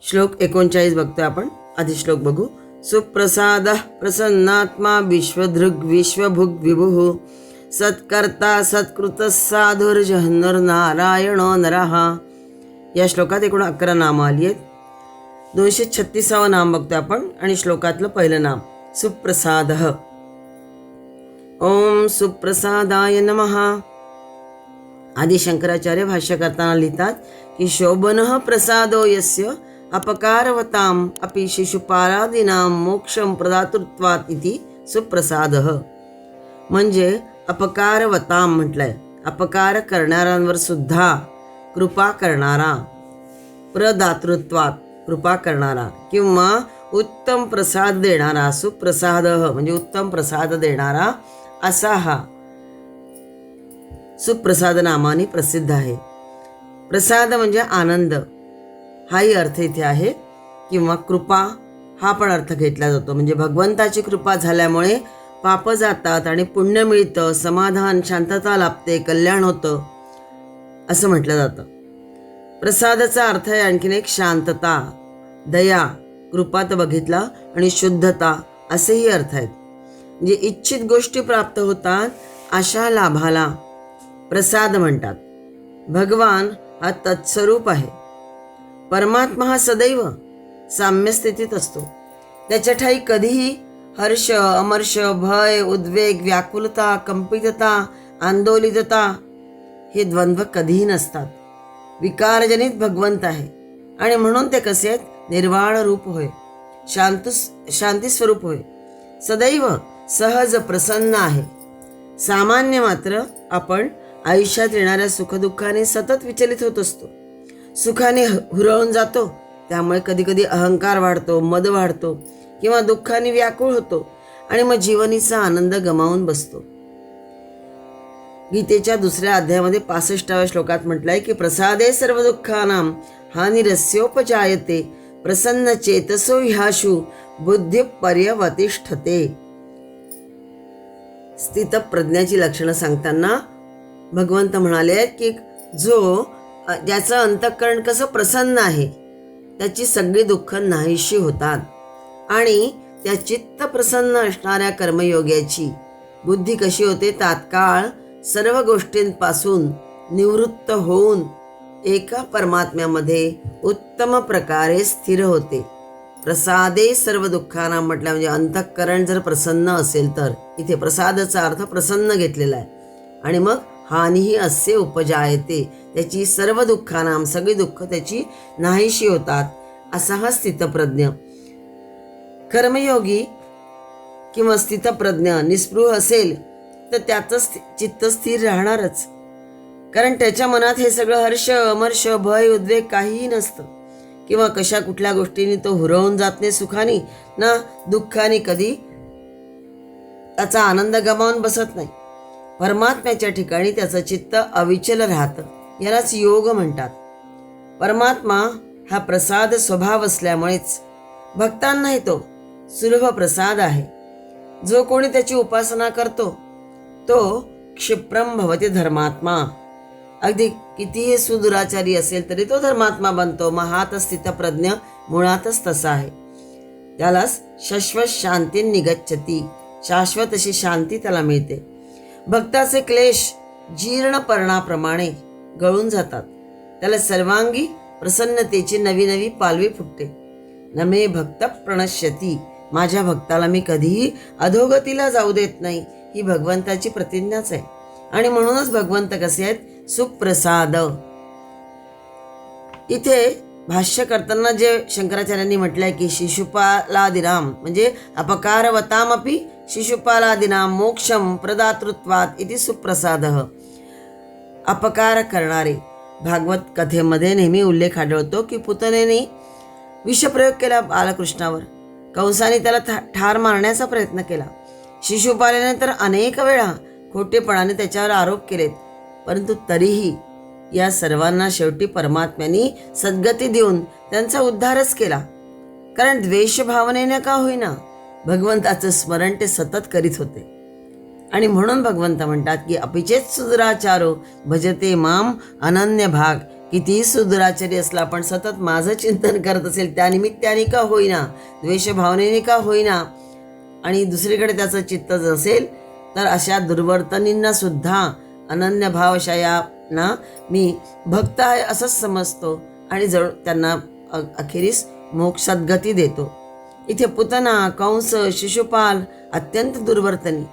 श्लोक 39 बघतोय आपण. आधी श्लोक बघू. सुप्रसादः प्रसन्नात्मा विश्वधृग् विश्वभुग् विभुः सत्कर्ता सत्कृतः साधुर्जहन्नरनारायणो नरः. या श्लोकात एकूण 11 नामं आली आहेत. 236वं नाम बघतोय आपण आणि श्लोकातलं पहिलं नाम सुप्रसादः. ओम सुप्रसादाय नमः. आदि शंकराचार्य भाष्य करताना लिहितात की शोभनः प्रसादो यस्य अपकारवताम अपि शिशुपालादीनां मोक्षं प्रदातृत्वात् इति सुप्रसादः. म्हणजे अपकारवताम म्हटलंय, अपकार करणाऱ्यांवर सुद्धा कृपा करणारा, प्रदातृत्वात कृपा करणारा किंवा उत्तम प्रसाद देणारा. सुप्रसाद म्हणजे उत्तम प्रसाद देणारा असा हा सुप्रसाद नामाने प्रसिद्ध आहे. प्रसाद म्हणजे आनंद हाही अर्थ इथे आहे, किंवा कृपा हा पण अर्थ घेतला जातो. म्हणजे भगवंताची कृपा झाल्यामुळे पाप जातात आणि पुण्य मिळतं, समाधान शांतता लाभते, कल्याण होतं असं म्हटलं जातं. प्रसादाचा अर्थ आहे आणखीन एक शांतता, दया, कृपात बघितला आणि शुद्धता असेही अर्थ आहेत. म्हणजे इच्छित गोष्टी प्राप्त होतात अशा लाभाला प्रसाद म्हणतात. भगवान हा तत्स्वरूप आहे. परमात्मा हा सदैव साम्यस्थितीत असतो. त्याच्या ठाई कधीही हर्ष, अमर्ष, भय, उद्वेग, व्याकुलता, कंपितता, आंदोलितता हे द्वंद्व कधीही नसतात. विकारजनित भगवंत आहे आणि म्हणून ते कसे आहेत? निर्वाण रूप होय, शांती स्वरूप होय, सदैव सहज प्रसन्न आहे. सामान्य मात्र आपण आयुष्यात येणाऱ्या सुखदुःखाने सतत विचलित होत असतो. सुखाने हुरळून जातो, त्यामुळे कधी कधी अहंकार वाढतो, मद वाढतो किंवा दुःखाने व्याकुळ होतो आणि मग जीवनीचा आनंद गमावून बसतो. गीतेच्या 2ऱ्या अध्यायामध्ये 65व्या श्लोकात म्हटलंय की प्रसादे सर्व दुःखानां हानिरस्योपजायते प्रसन्न चेतसो ह्याशु बुद्धी पर्यवतिष्ठते. स्थितप्रज्ञाची लक्षणं सांगताना भगवंत म्हणाले की ज्याचं अंतःकरण कसं प्रसन्न आहे त्याची सगळी दुःख नाहीशी होतात आणि त्या चित्त प्रसन्न असणाऱ्या कर्मयोग्याची बुद्धी कशी होते? तात्काळ सर्व गोष्टींपासून निवृत्त होऊन एका परमात्म्यामध्ये उत्तम प्रकारे स्थिर होते. प्रसादे सर्व दुःखांना म्हटलं म्हणजे अंतःकरण जर प्रसन्न असेल तर इथे प्रसादाचा अर्थ प्रसन्न घेतलेला आहे. आणि मग हानीही असे उपजायते, त्याची सर्व दुःखांना सगळी दुःख त्याची नाहीशी होतात असा हा स्थितप्रज्ञ. कर्मयोगी किंवा स्थितप्रज्ञ निस्पृह असेल तर त्याचं चित्त स्थिर राहणारच, कारण त्याच्या मनात हे सगळं हर्ष, अमर्ष, भय, उद्वेग काहीही नसतं किंवा कशा कुठल्या गोष्टींनी तो हुरळून जात नाही सुखाने ना दुःखाने कधी त्याचा आनंद गमावून बसत नाही. परमात्म्याच्या ठिकाणी त्याचं चित्त अविचल राहतं. यालाच योग म्हणतात. परमात्मा हा प्रसाद स्वभाव असल्यामुळेच भक्तांनाही तो सुलभ प्रसाद आहे. जो कोणी त्याची उपासना करतो तो क्षिप्रम भवती धर्मात्मा. अगदी कितीही सुदुराचारी असेल तरी तो धर्मात्मा बनतो. महात स्थितप्रज्ञ मुळातच तसा आहे. त्यालाच शाश्वत शांती निगच्छती, शाश्वत अशी शांती त्याला मिळते. भक्ताचे क्लेश जीर्ण पर्णाप्रमाणे गळून जातात. त्याला सर्वांगी प्रसन्नतेची नवी नवी पालवी फुटते. नमे भक्त प्रणश्यती, माझ्या भक्ताला मी कधीही अधोगतीला जाऊ देत नाही, ही भगवंताची प्रतिज्ञाच आहे. आणि म्हणूनच भगवंत कसे आहेत? सुप्रसाद. इथे भाष्य करताना जे शंकराचार्यांनी म्हटलंय की शिशुपालादिनां म्हणजे अपकारवतामपि शिशुपालादिनां मोक्षं प्रदातृत्वात् इति सुप्रसादः. अपकार करणारे. भागवत कथेमध्ये नेहमी उल्लेख आढळतो की पुतनेने विषप्रयोग केला बालकृष्णावर. कंसाने त्याला ठार मारण्याचा प्रयत्न केला. शिशुपालाने तर अनेक वेळा खोटेपणाने त्याच्यावर आरोप केलेत, परंतु तरीही या सर्वांना शेवटी परमात्म्याने सद्गती देऊन त्यांचा उद्धारच केला. कारण द्वेषभावनेने का होईना भगवंताचं स्मरण ते सतत करीत होते. आणि म्हणून भगवंत म्हणतात की अपिचेत सुदुराचारो भजते माम अनन्य भाग कितीही सुदुराचारी असला पण सतत माझं चिंतन करत असेल, त्यानिमित्ताने का होईना, द्वेषभावनेने का होईना, आणि दुसरीकडे त्याचं चित्त असेल, तर अशा दुर्वर्तनींना सुद्धा अनन्य भावशायांना मी भक्त आहे असंच समजतो आणि जवळ त्यांना अखेरीस मोक्षात गती देतो. इथे पुतना, कंस, शिशुपाल अत्यंत दुर्वर्तनी,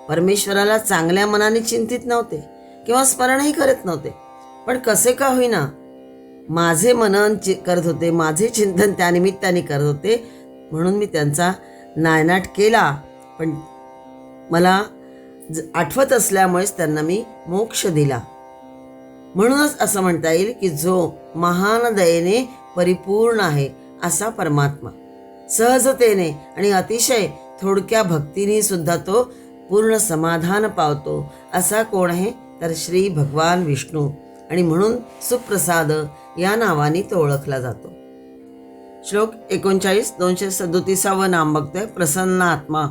परमेश्वराला चांगल्या मनाने चिंतित नव्हते किंवा स्मरणही करत नव्हते, पण कसे का होईना माझे मनन करत होते, माझे चिंतन त्यानिमित्ताने करत होते, म्हणून मी त्यांचा नायनाट केला. पण मला आठवत असल्यामुळेच त्यांना मी मोक्ष दिला. म्हणूनच असं म्हणता येईल की जो महान दयेने परिपूर्ण आहे असा परमात्मा, सहजतेने आणि अतिशय थोडक्या भक्तीने सुद्धा तो पूर्ण समाधान पावतो, असा कोण आहे तर श्री भगवान विष्णू, आणि म्हणून सुप्रसाद या नावाने तो ओळखला जातो. श्लोक 39, 237 नाम बघतोय. प्रसन्नात्मा.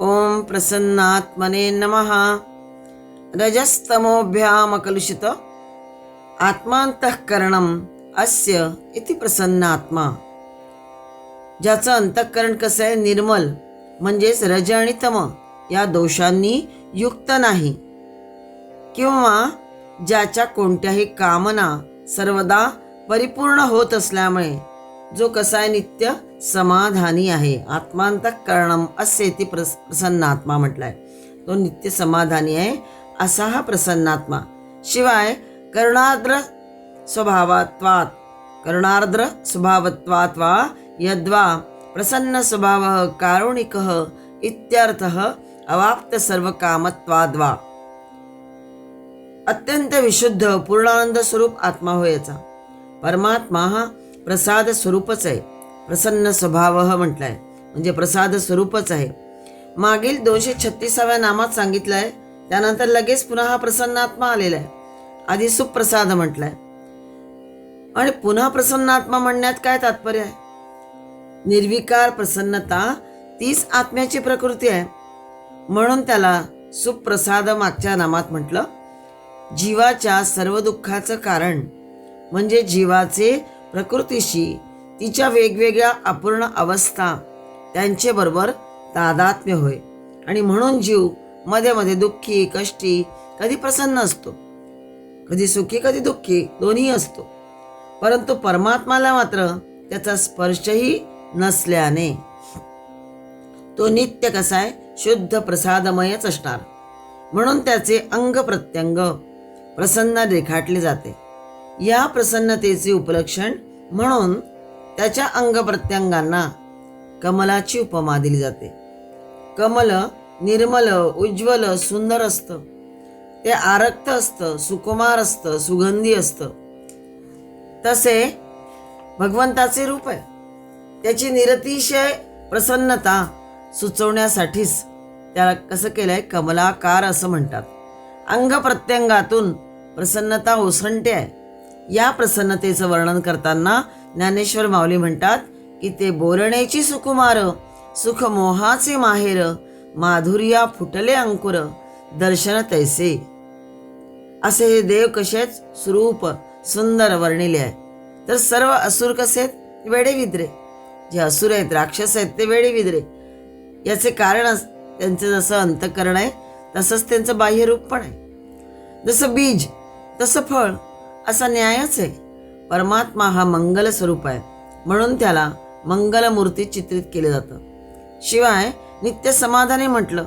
ओम प्रसन्नात्मने नमः. रजस्तमोभ्यामकलुषित आत्मांतःकरणम अस्य इति प्रसन्नात्मा. ज्याचं अंतःकरण कसं आहे, निर्मल, म्हणजेच रज आणि तम या दोषांनी युक्त नाही, किंवा ज्याच्या कोणत्याही कामना सर्वदा परिपूर्ण होत असल्यामुळे जो कसा आहे, नित्य समाधानी आहे. आत्मांतःकरणम असे ती प्रसन्नात्मा म्हटलाय. तो नित्य समाधानी आहे असा हा प्रसन्नात्मा. शिवाय करुणार्द्र स्वभावत्वात् वा यद्वा प्रसन्न स्वभावः कारुणिकः इत्यर्थः अवाप्त सर्व कामत्वाद्वा. अत्यंत विशुद्ध पूर्णानंद स्वरूप आत्मा होय याचा. परमात्मा हा प्रसाद स्वरूपच आहे. प्रसन्न स्वभाव म्हटलाय म्हणजे प्रसाद स्वरूपच आहे. मागील 236व्या नामात सांगितलंय, त्यानंतर लगेच पुन्हा हा प्रसन्नात्मा आलेला आहे. आधी सुप्रसाद म्हटलाय आणि पुन्हा प्रसन्नात्मा म्हणण्यात काय तात्पर्य आहे? निर्विकार प्रसन्नता तीच आत्म्याची प्रकृती आहे, म्हणून त्याला सुप्रसाद मागच्या नामात म्हटलं. जीवाच्या सर्व दुःखाचं कारण म्हणजे जीवाचे प्रकृतीशी, तिच्या वेगवेगळ्या अपूर्ण अवस्था त्यांचे बरोबर तादात्म्य होय, आणि म्हणून जीव मध्ये मध्ये दुःखी, कष्टी, कधी प्रसन्न असतो, कधी सुखी, कधी दुःखी, दोन्ही असतो. परंतु परमात्माला मात्र त्याचा स्पर्शही नसल्याने तो नित्य कसा आहे, शुद्ध प्रसादमयच असणार. म्हणून त्याचे अंग प्रत्यंग प्रसन्न रेखाटले जाते. या प्रसन्नतेचे उपलक्षण म्हणून त्याच्या अंग प्रत्यंगांना कमलाची उपमा दिली जाते. कमल निर्मल, उज्ज्वल, सुंदर असतं, ते आरक्त असतं, सुकुमार असतं, सुगंधी असतं. तसे भगवंताचे रूप आहे. त्याची निरतिशय प्रसन्नता सुचवण्यासाठीच त्याला कसं केलंय, कमलाकार असं म्हणतात. अंग प्रत्यंगातून प्रसन्नता ओसंडते आहे. या प्रसन्नतेचं वर्णन करताना ज्ञानेश्वर माऊली म्हणतात की ते बोलण्याची सुकुमार, सुख मोहाचे माहेर, माधुर्या फुटले अंकुर, दर्शन तैसे. असे हे देव कसेच स्वरूप सुंदर वर्णिले आहे. तर सर्व असुर कसे आहेत, वेडेविद्रे. जे असुर आहेत, राक्षस आहेत, ते वेडेविद्रे. याचे कारण त्यांचं जसं अंतःकरण आहे तसंच त्यांचं बाह्य रूप पण आहे. जसं बीज तसं फळ, असा न्यायच आहे. परमात्मा हा मंगल स्वरूप आहे, म्हणून त्याला मंगलमूर्ती चित्रित केले जातं. शिवाय नित्य समाधानी म्हटलं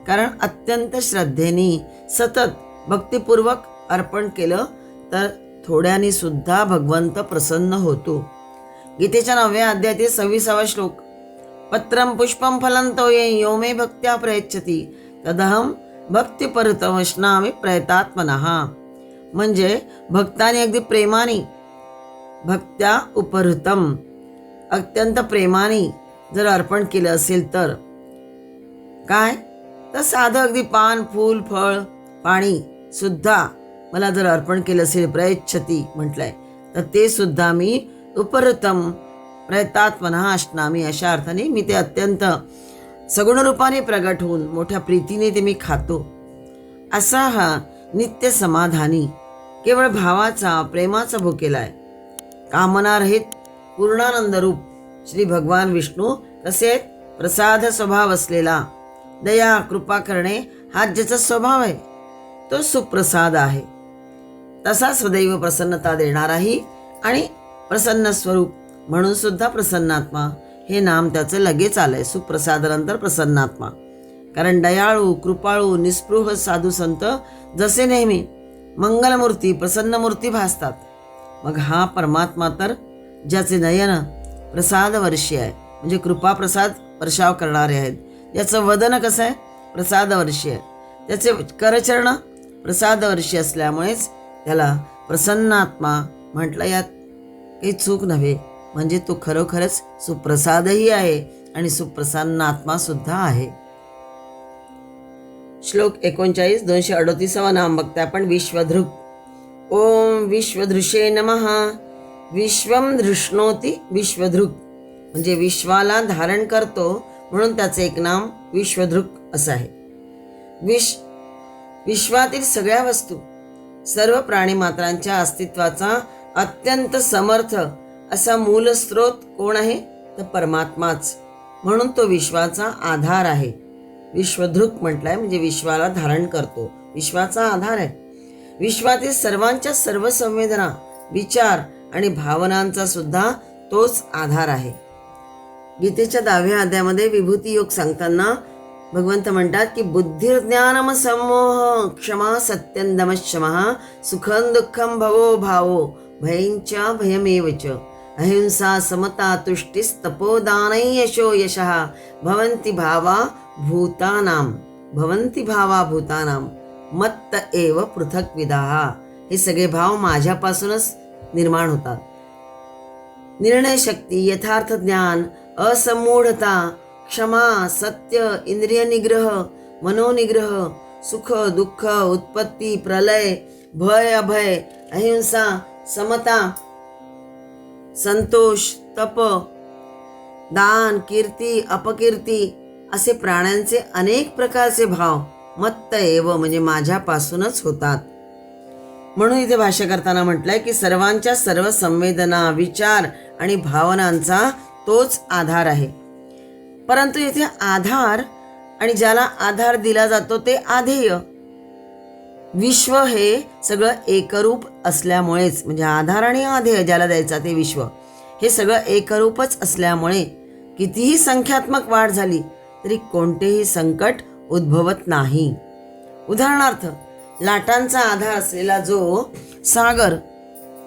कारण अत्यंत श्रद्धेने सतत भक्तिपूर्वक अर्पण केलं तर थोड्याने सुद्धा भगवंत प्रसन्न होतो. गीतेच्या 9व्या अध्यायातील 26वा श्लोक. पत्रम पुष्पम फलं तोये यो मे भक्त्या प्रयच्छति तदहम भक्तिपरतमश्नामि प्रयतात्मनः. म्हणजे भक्ताने अगदी प्रेमाने, भक्त्या उपहृतम, अत्यंत प्रेमाने जर अर्पण केलं असेल तर काय, तर साधं अगदी पान, फूल, फळ, पाणी सुद्धा मला जर अर्पण केलं असेल, प्रयच्छति म्हटलंय, तर ते सुद्धा मी उपहृतम प्रयतात्मनः अश्नामी, अशा अर्थाने मी ते अत्यंत सगुण रूपाने प्रगट होऊन मोठ्या प्रीतीने ते मी खातो. असा हा नित्य समाधानी केवळ भावाचा प्रेमाचा भुकेला आहे. कामनारहित पूर्णानंद रूप श्री भगवान विष्णू कसे आहेत? प्रसाद स्वभाव असलेला, दया कृपा करणे हा ज्याचा स्वभाव आहे तो सुप्रसाद आहे. तसा सदैव प्रसन्नता देणाराही आणि प्रसन्न स्वरूप म्हणून सुद्धा प्रसन्नात्मा हे नाम त्याचं लगेच आलंय. सुप्रसादानंतर प्रसन्नात्मा. कारण दयाळू कृपाळू निस्पृह साधू संत जसे नेहमी मंगलमूर्ती प्रसन्नमूर्ती भासतात, मग हा परमात्मा तर ज्याचे नयन प्रसादवर्षी आहे, म्हणजे कृपा प्रसाद वर्षाव करणारे आहेत. याचं वदन कसं आहे? प्रसादवर्षी आहे. त्याचे करचरण प्रसादवर्षी असल्यामुळेच त्याला प्रसन्नात्मा म्हटलं. यात काही चूक नव्हे. म्हणजे तो खरोखरच सुप्रसादही आहे आणि सुप्रसन्नात्मा सुद्धा आहे. श्लोक 39 238 नाम बघता आपण. विश्वधृक्. ओम विश्वधृषे नमः. विश्वम धृष्णोती विश्वधृक् म्हणजे विश्वाला धारण करतो म्हणून त्याचे एक नाम विश्वधृक् असं आहे. विश्वातील सगळ्या वस्तू सर्व प्राणीमात्रांच्या अस्तित्वाचा अत्यंत समर्थ असा मूल स्रोत कोण आहे? तर परमात्माच. म्हणून तो विश्वाचा आधार आहे. विश्वधृक् म्हटलंय म्हणजे विश्वाला धारण करतो, विश्वाचा आधार आहे. विश्वातील सर्वांच्या सर्व संवेदना विचार आणि भावनांचा सुद्धा तोच आधार आहे. गीतेच्या 10व्या अध्यायामध्ये विभूती योग सांगताना भगवंत म्हणतात की बुद्धिर्ज्ञानम समोह क्षमा सत्यं दमशमः सुखं दुःखं भवो भावो भयंच भयमेवच अहिंसा समता तुष्टिस्तपोदानै यशो यशः भवन्ति भावा भूतानां मत्त एव पृथक्विदाः. हे सगळे भाव माझ्यापासूनच निर्माण होतात. निर्णय शक्ती, यथार्थ ज्ञान, असमूढता, क्षमा, सत्य, इंद्रिय निग्रह, मनोनिग्रह, सुख दुःख, उत्पत्ती प्रलय, भय अभय, अहिंसा, समता, संतोष, तप, दान, कीर्ती, अपकीर्ती असे प्राण्यांचे अनेक प्रकारचे भाव मत्त एव म्हणजे माझ्यापासूनच होतात. म्हणून इथे भाष्य करताना म्हटलंय की सर्वांच्या सर्व संवेदना विचार आणि भावनांचा तोच आधार आहे. परंतु इथे आधार आणि ज्याला आधार दिला जातो ते आधेय. विश्व हे सगळं एकरूप असल्यामुळेच म्हणजे आधार आणि आधेय ज्याला द्यायचा ते विश्व हे सगळं एकरूपच असल्यामुळे कितीही संख्यात्मक वाढ झाली तरी कोणतेही संकट उद्भवत नाही. उदाहरणार्थ लाटांचा आधार असलेला जो सागर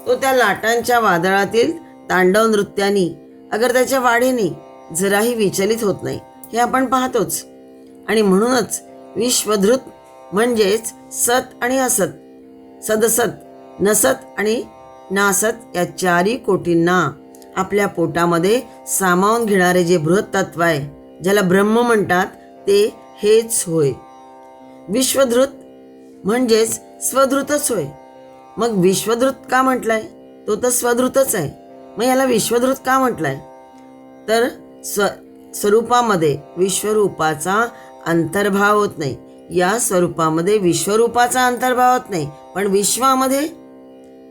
तो त्या लाटांच्या वादळातील तांडव नृत्यानी अगर त्याच्या वाढीने जराही विचलित होत नाही हे आपण पाहतोच. आणि म्हणूनच विश्वधृत म्हणजेच सत आणि असत, सदसत, नसत आणि नासत या चारी कोटींना आपल्या पोटामध्ये सामावून घेणारे जे बृहत्तत्व आहे ज्याला ब्रह्म म्हणतात ते हेच होय. विश्वधृत म्हणजेच स्वधृतच होय. मग विश्वधृत का म्हटलंय? तो तर स्वधृतच आहे. मग याला विश्वधृत का म्हटलंय? तर स्वरूपामध्ये विश्वरूपाचा अंतर्भाव होत नाही. या स्वरूपामध्ये विश्वरूपाचा अंतर्भाव होत नाही, पण विश्वामध्ये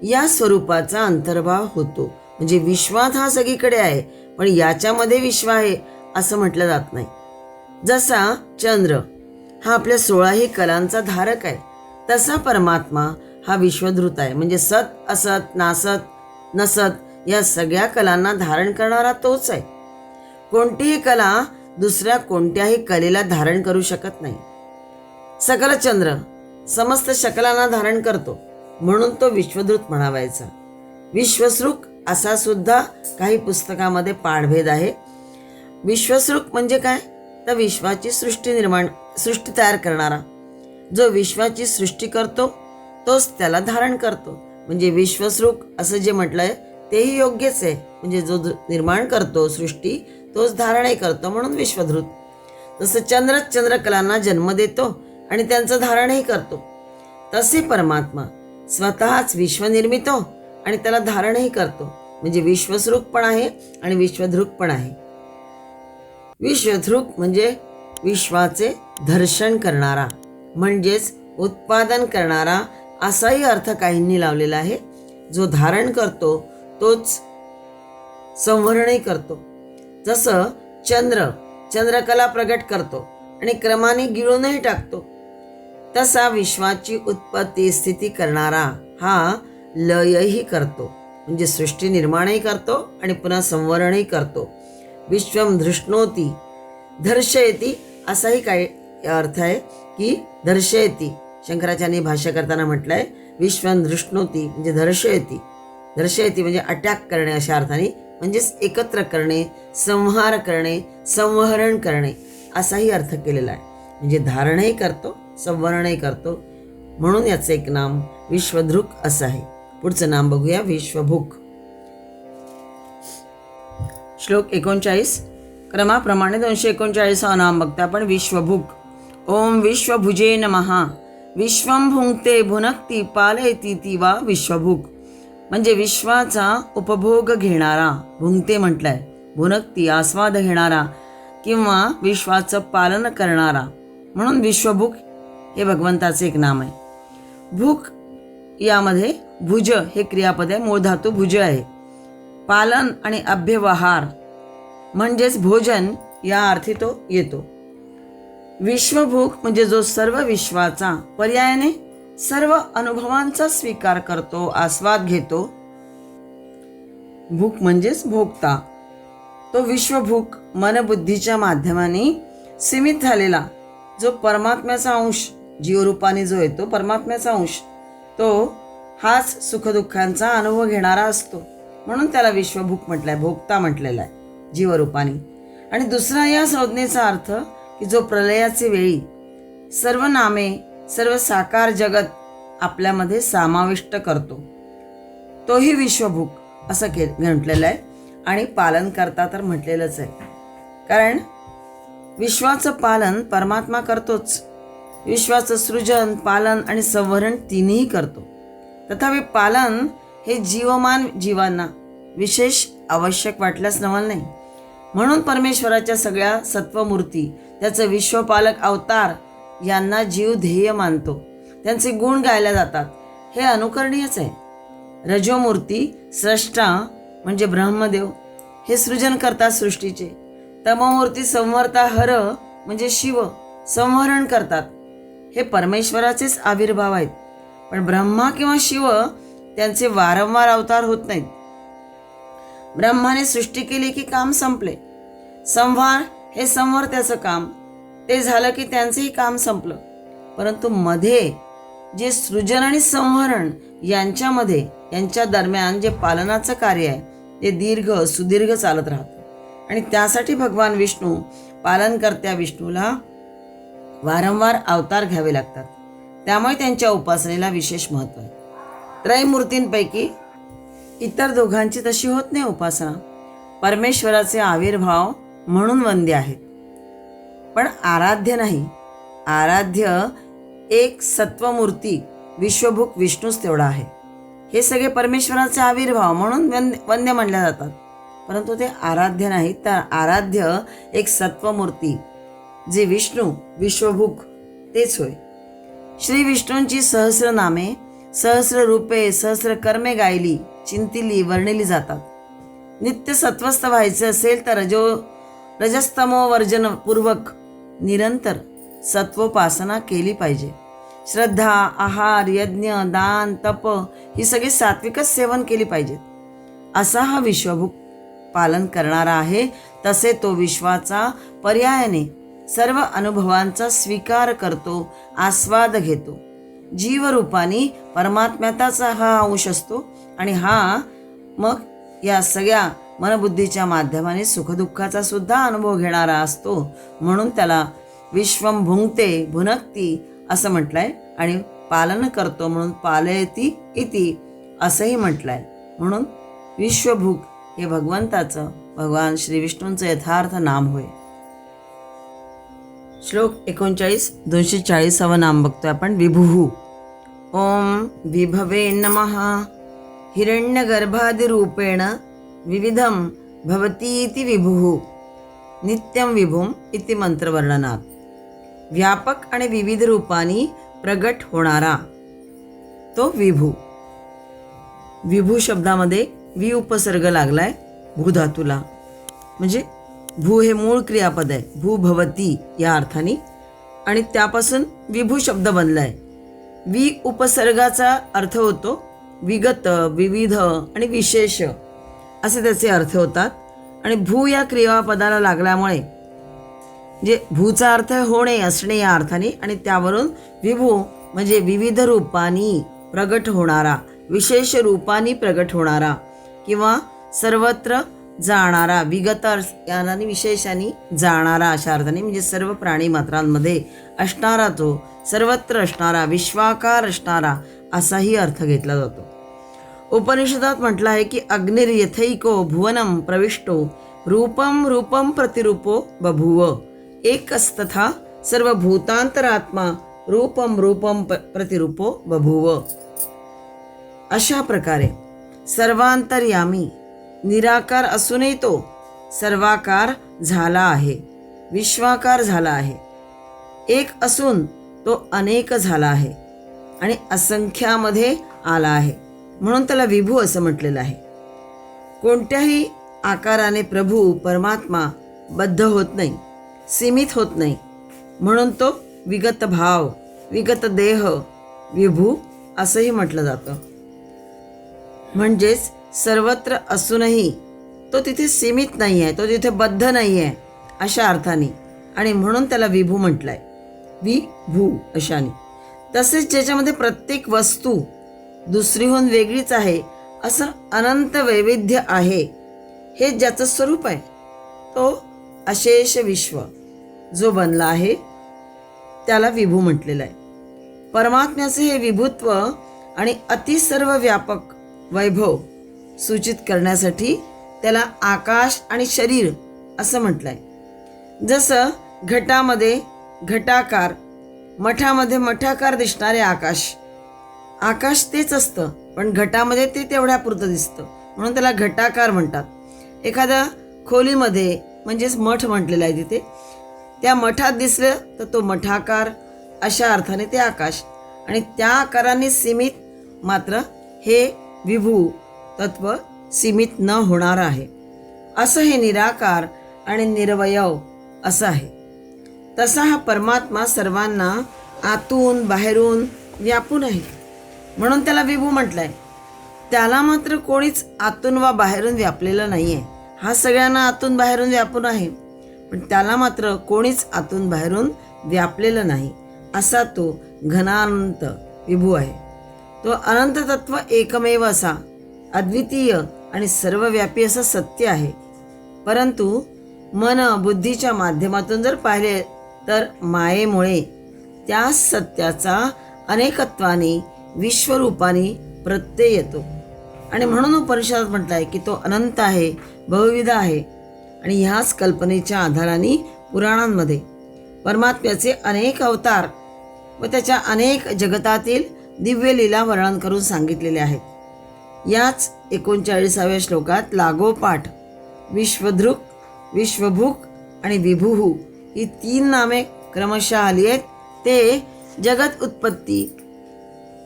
या स्वरूपाचा अंतर्भाव होतो. म्हणजे विश्वात हा सगळीकडे आहे पण याच्यामध्ये विश्व आहे असं म्हटलं जात नाही. जसा चंद्र हा आपल्या 16ही कलांचा धारक आहे तसा परमात्मा हा विश्वधृत आहे. म्हणजे सत असत नासत नसत या सगळ्या कलांना धारण करणारा तोच आहे. कोणतीही कला दुसऱ्या कोणत्याही कलेला धारण करू शकत नाही. सकल चंद्र समस्त शकलांना धारण करतो म्हणून तो विश्वधृत म्हणावायचा. विश्वसृक असा सुद्धा काही पुस्तकामध्ये पाढभेद आहे. विश्वसृक म्हणजे काय? तर विश्वाची सृष्टी तयार करणारा. जो विश्वाची सृष्टी करतो तोच त्याला धारण करतो. म्हणजे विश्वसृक असं जे म्हटलंय तेही योग्यच आहे. म्हणजे जो निर्माण करतो सृष्टी तोच धारणही करतो म्हणून विश्वधृत. तसं चंद्रकलांना जन्म देतो आणि त्यांचं धारणही करतो. तसे परमात्मा स्वतःच विश्व निर्मितो आणि त्याला धारणही करतो. म्हणजे विश्वसृक पण आहे आणि विश्वधृक पण आहे. विश्वधृक म्हणजे विश्वाचे दर्शन करणारा म्हणजेच उत्पादन करणारा असाही अर्थ काहींनी लावलेला आहे. जो धारण करतो तोच संवरणही करतो. जसं चंद्रकला प्रगट करतो आणि क्रमाने गिळूनही टाकतो, तसा विश्वाची उत्पत्ती स्थिती करणारा हा लयही करतो. म्हणजे सृष्टी निर्माणही करतो आणि पुन्हा संवरणही करतो. विश्वम धृष्णोती दर्शयती असाही काही अर्थ आहे की दर्शयती. शंकराचार्यांनी भाष्य करताना म्हटलंय विश्वम धृष्णोती म्हणजे दर्शयती म्हणजे अटॅक करणे अशा अर्थाने, म्हणजेच एकत्र करणे, संहार करणे, संवहरण करणे असाही अर्थ केलेला आहे. म्हणजे धारणही करतो, संवरणही करतो, म्हणून याचं एक नाम विश्वधृक असं आहे. पुढचं नाम बघूया, विश्वभूक. श्लोक 39 क्रमाप्रमाणे 239 नाम बघतो आपण. विश्वभूक. ओम विश्वभुजे नमः. विश्वं भुंक्ते भुनक्ती पालयती ती वा विश्वभूक. म्हणजे विश्वाचा उपभोग घेणारा, भुंक्ते म्हटलंय, भुनक्ती आस्वाद घेणारा किंवा विश्वाचं पालन करणारा, म्हणून विश्वभूक हे भगवंताचे एक नाम आहे. भूक यामध्ये भुज हे क्रियापद आहे, मूळ धातू भुज आहे. पालन आणि अभ्यवहार म्हणजेच भोजन या अर्थी तो येतो. विश्वभूक म्हणजे जो सर्व विश्वाचा पर्यायाने सर्व अनुभवांचा स्वीकार करतो, आस्वाद घेतो. भूक म्हणजेच भोगता. तो विश्वभूक मनबुद्धीच्या माध्यमाने सीमित झालेला जो परमात्म्याचा अंश, जीवरूपाने जो येतो परमात्म्याचा अंश, तो हाच सुखदुःखांचा अनुभव घेणारा असतो, म्हणून त्याला विश्वभूक म्हटलंय, भोगता म्हटलेला आहे जीवरूपाने. आणि दुसरा या संज्ञेचा अर्थ की जो प्रलयाचे वेळी सर्व नामे, सर्व साकार जगत आपल्यामध्ये समाविष्ट करतो, तोही विश्वभूक असं म्हटलेलं आहे. आणि पालन करता तर म्हटलेलंच आहे, कारण विश्वाचं पालन परमात्मा करतोच. विश्वाचं सृजन, पालन आणि संवरण तिन्ही करतो. तथापि पालन हे जीवमान जीवांना विशेष आवश्यक वाटल्यास नवल नाही. म्हणून परमेश्वराच्या सगळ्या सत्वमूर्ती, त्याचं विश्वपालक अवतार यांना जीव ध्येय मानतो. त्यांचे गुण गायले जातात, हे अनुकरणीयच आहे. रजोमूर्ती स्रष्टा म्हणजे ब्रह्मदेव, हे सृजन करतात सृष्टीचे. तमोमूर्ती संवर्ता हर म्हणजे शिव, संवरण करतात. हे परमेश्वराचेच आविर्भाव आहेत. पण ब्रह्मा किंवा शिव त्यांचे वारंवार अवतार होत नाहीत. ब्रह्माने सृष्टी केली की काम संपले. संहार हे संवर्त्याचं काम, ते झालं की त्यांचेही काम संपलं. परंतु मध्ये जे सृजन आणि संहरण यांच्यामध्ये, यांच्या दरम्यान जे पालनाचं कार्य आहे ते सुदीर्घ चालत राहतं. आणि त्यासाठी भगवान विष्णू, पालनकर्त्या विष्णूला वारंवार अवतार घ्यावे लागतात. त्यामुळे त्यांच्या उपासनेला विशेष महत्त्व आहे. त्रयमूर्तींपैकी इतर दोघांची तशी होत नाही उपासना. परमेश्वराचे आविर्भाव म्हणून वंद्य आहेत, पण आराध्य नाही. आराध्य एक सत्वमूर्ती विश्वभूक विष्णूच तेवढा आहे. हे सगळे परमेश्वराचे आविर्भाव म्हणून वंद्य मानले जातात, परंतु ते आराध्य नाहीत. तर आराध्य एक सत्वमूर्ती जे विष्णू विश्वभूक तेच होय. श्री विष्णूंची सहस्र नामे, सहस्र रूपे, सहस्र कर्मे गायली, चिंतिली, वर्णिली जातात. नित्य सत्वस्थ व्हायचे असेल तर रजस्तमो वर्जन पूर्वक निरंतर सत्वोपासना केली पाहिजे. श्रद्धा, आहार, यज्ञ, दान, तप ही सगळी सात्विकच सेवन केली पाहिजेत. असा हा विश्वभूक पालन करणारा आहे. तसे तो विश्वाचा पर्यायाने सर्व अनुभवांचा स्वीकार करतो, आस्वाद घेतो. जीवरूपाने परमात्म्याचा हा अंश असतो आणि हा मग या सगळ्या मनबुद्धीच्या माध्यमाने सुखदुःखाचा सुद्धा अनुभव घेणारा असतो. म्हणून त्याला विश्वम भुंक्ते भुनक्ती असं म्हटलंय. आणि पालन करतो म्हणून पालयती इति असंही म्हटलंय. म्हणून विश्वभूक हे भगवंताचं, भगवान श्री विष्णूंचं यथार्थ नाम होय. श्लोक 39 240 नाम बघतोय आपण. विभुः. ओम विभवे नमः. हिरण्यगर्भादिरूपेण विविधं भवतीति विभुः. नित्यं विभुम इति मंत्रवर्णनात. व्यापक आणि विविध रूपांनी प्रगट होणारा. तो विभू. विभू शब्दामध्ये वि उपसर्ग लागलाय भू धातूला, म्हणजे भू हे मूळ क्रियापद आहे, भू भवती या अर्थाने, आणि त्यापासून विभू शब्द बनलाय. वि उपसर्गाचा अर्थ होतो विगत, विविध आणि विशेष असे त्याचे अर्थ होतात. आणि भू या क्रियापदाला लागल्यामुळे जे भूचा अर्थ होणे, असणे या अर्थाने, आणि त्यावरून विभू म्हणजे विविध रूपांनी प्रगट होणारा, विशेष रूपांनी प्रगट होणारा किंवा सर्वत्र जाणारा, विगत याने विशेषाने जाणारा अशा अर्थाने, म्हणजे सर्व प्राणी मात्रांमध्ये असणारा, तो सर्वत्र असणारा, विश्वाकार असणारा असाही अर्थ घेतला जातो. उपनिषदात म्हटलं आहे की अग्निर्यथैको भुवनम प्रविष्टो रूपम रूपम प्रतिरूपो बभूव एकस्तथा सर्वभूतांतरात्मा रूपम रूपम प्रतिरूपो बभूव. अशा प्रकारे सर्वांतर्यामी निराकार असूनही तो सर्वाकार झाला आहे, विश्वाकार झाला आहे. एक असून तो अनेक झाला आहे आणि असंख्यामध्ये आला आहे, म्हणून त्याला विभू असं म्हटलेलं आहे. कोणत्याही आकाराने प्रभू परमात्मा बद्ध होत नाही, सीमित होत नाही, म्हणून तो विगत भाव, विगत देह, विभू असंही म्हटलं जातं. म्हणजेच सर्वत्र असूनही तो तिथे सीमित नाही आहे, तो तिथे बद्ध नाही आहे अशा अर्थाने, आणि म्हणून त्याला विभू म्हटलंय, विभू अशाने. तसेच ज्याच्यामध्ये प्रत्येक वस्तू दुसरीहून वेगळीच आहे असं अनंत वैविध्य आहे, हे ज्याचं स्वरूप आहे, तो अशेष विश्व जो बनला आहे त्याला विभू म्हटलेलं आहे. परमात्म्याचे हे विभुत्व आणि अतिसर्व व्यापक वैभव सूचित करण्यासाठी त्याला आकाश आणि शरीर असं म्हटलंय. जसं घटामध्ये घटाकार, मठामध्ये मठाकार दिसणारे आकाश, आकाश तेच असतं पण घटामध्ये ते तेवढ्यापुरतं दिसतं, म्हणून त्याला घटाकार म्हणतात. एखाद्या खोलीमध्ये म्हणजेच मठ म्हटलेला आहे, तिथे त्या मठात दिसलं तर तो मठाकार अशा अर्थाने ते आकाश, आणि त्या आकाराने सीमित, मात्र हे विभू तत्व सीमित न होणार आहे. असं हे निराकार आणि निर्वयव असं आहे. तसा हा परमात्मा सर्वांना आतून बाहेरून व्यापून आहे, म्हणून त्याला विभू म्हटलंय. त्याला मात्र कोणीच आतून वा बाहेरून व्यापलेलं नाही आहे. हा सगळ्यांना आतून बाहेरून व्यापून आहे, पण त्याला मात्र कोणीच आतून बाहेरून व्यापलेलं नाही, असा तो घनानंत विभू आहे. तो अनंत तत्व एकमेव असा, अद्वितीय आणि सर्वव्यापी असं सत्य आहे. परंतु मन बुद्धीच्या माध्यमातून जर पाहिले तर मायेमुळे त्या सत्याचा अनेकत्वाने विश्वरूपाने प्रत्यय येतो, आणि म्हणून उपनिषदात म्हटलं आहे की तो अनंत आहे, बहुविध आहे. आणि ह्याच कल्पनेच्या आधाराने पुराणांमध्ये परमात्म्याचे अनेक अवतार व त्याच्या अनेक जगतातील दिव्य लीला वर्णन करून सांगितलेले आहेत. याच 39व्या श्लोकात लागोपाठ विश्वदृक्, विश्वभूक आणि विभुः ही 3 नामे क्रमशः आली आहेत. ते जगत उत्पत्ती,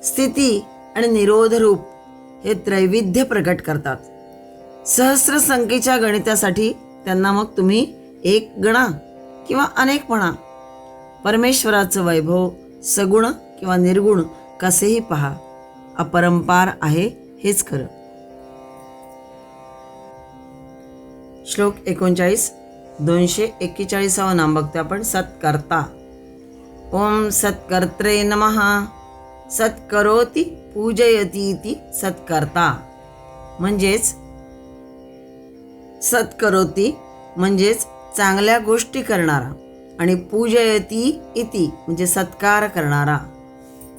स्थिती आणि निरोध रूप हे त्रैविध्य प्रकट करतात. सहस्र संख्येच्या गणितासाठी त्यांना मग तुम्ही एक गणा किंवा अनेक म्हणा. परमेश्वराचं वैभव सगुण किंवा निर्गुण कसेही पहा, अपरंपार आहे हेच खरं. श्लोक 39, 241 नाम बघतो आपण. सत्कर्ता. ओम सत्कर्त्रे नमः. सत्करोति पूजयती इति सत्कर्ता. म्हणजेच सत्करोति म्हणजेच चांगल्या गोष्टी करणारा, आणि पूजयती इति म्हणजे सत्कार करणारा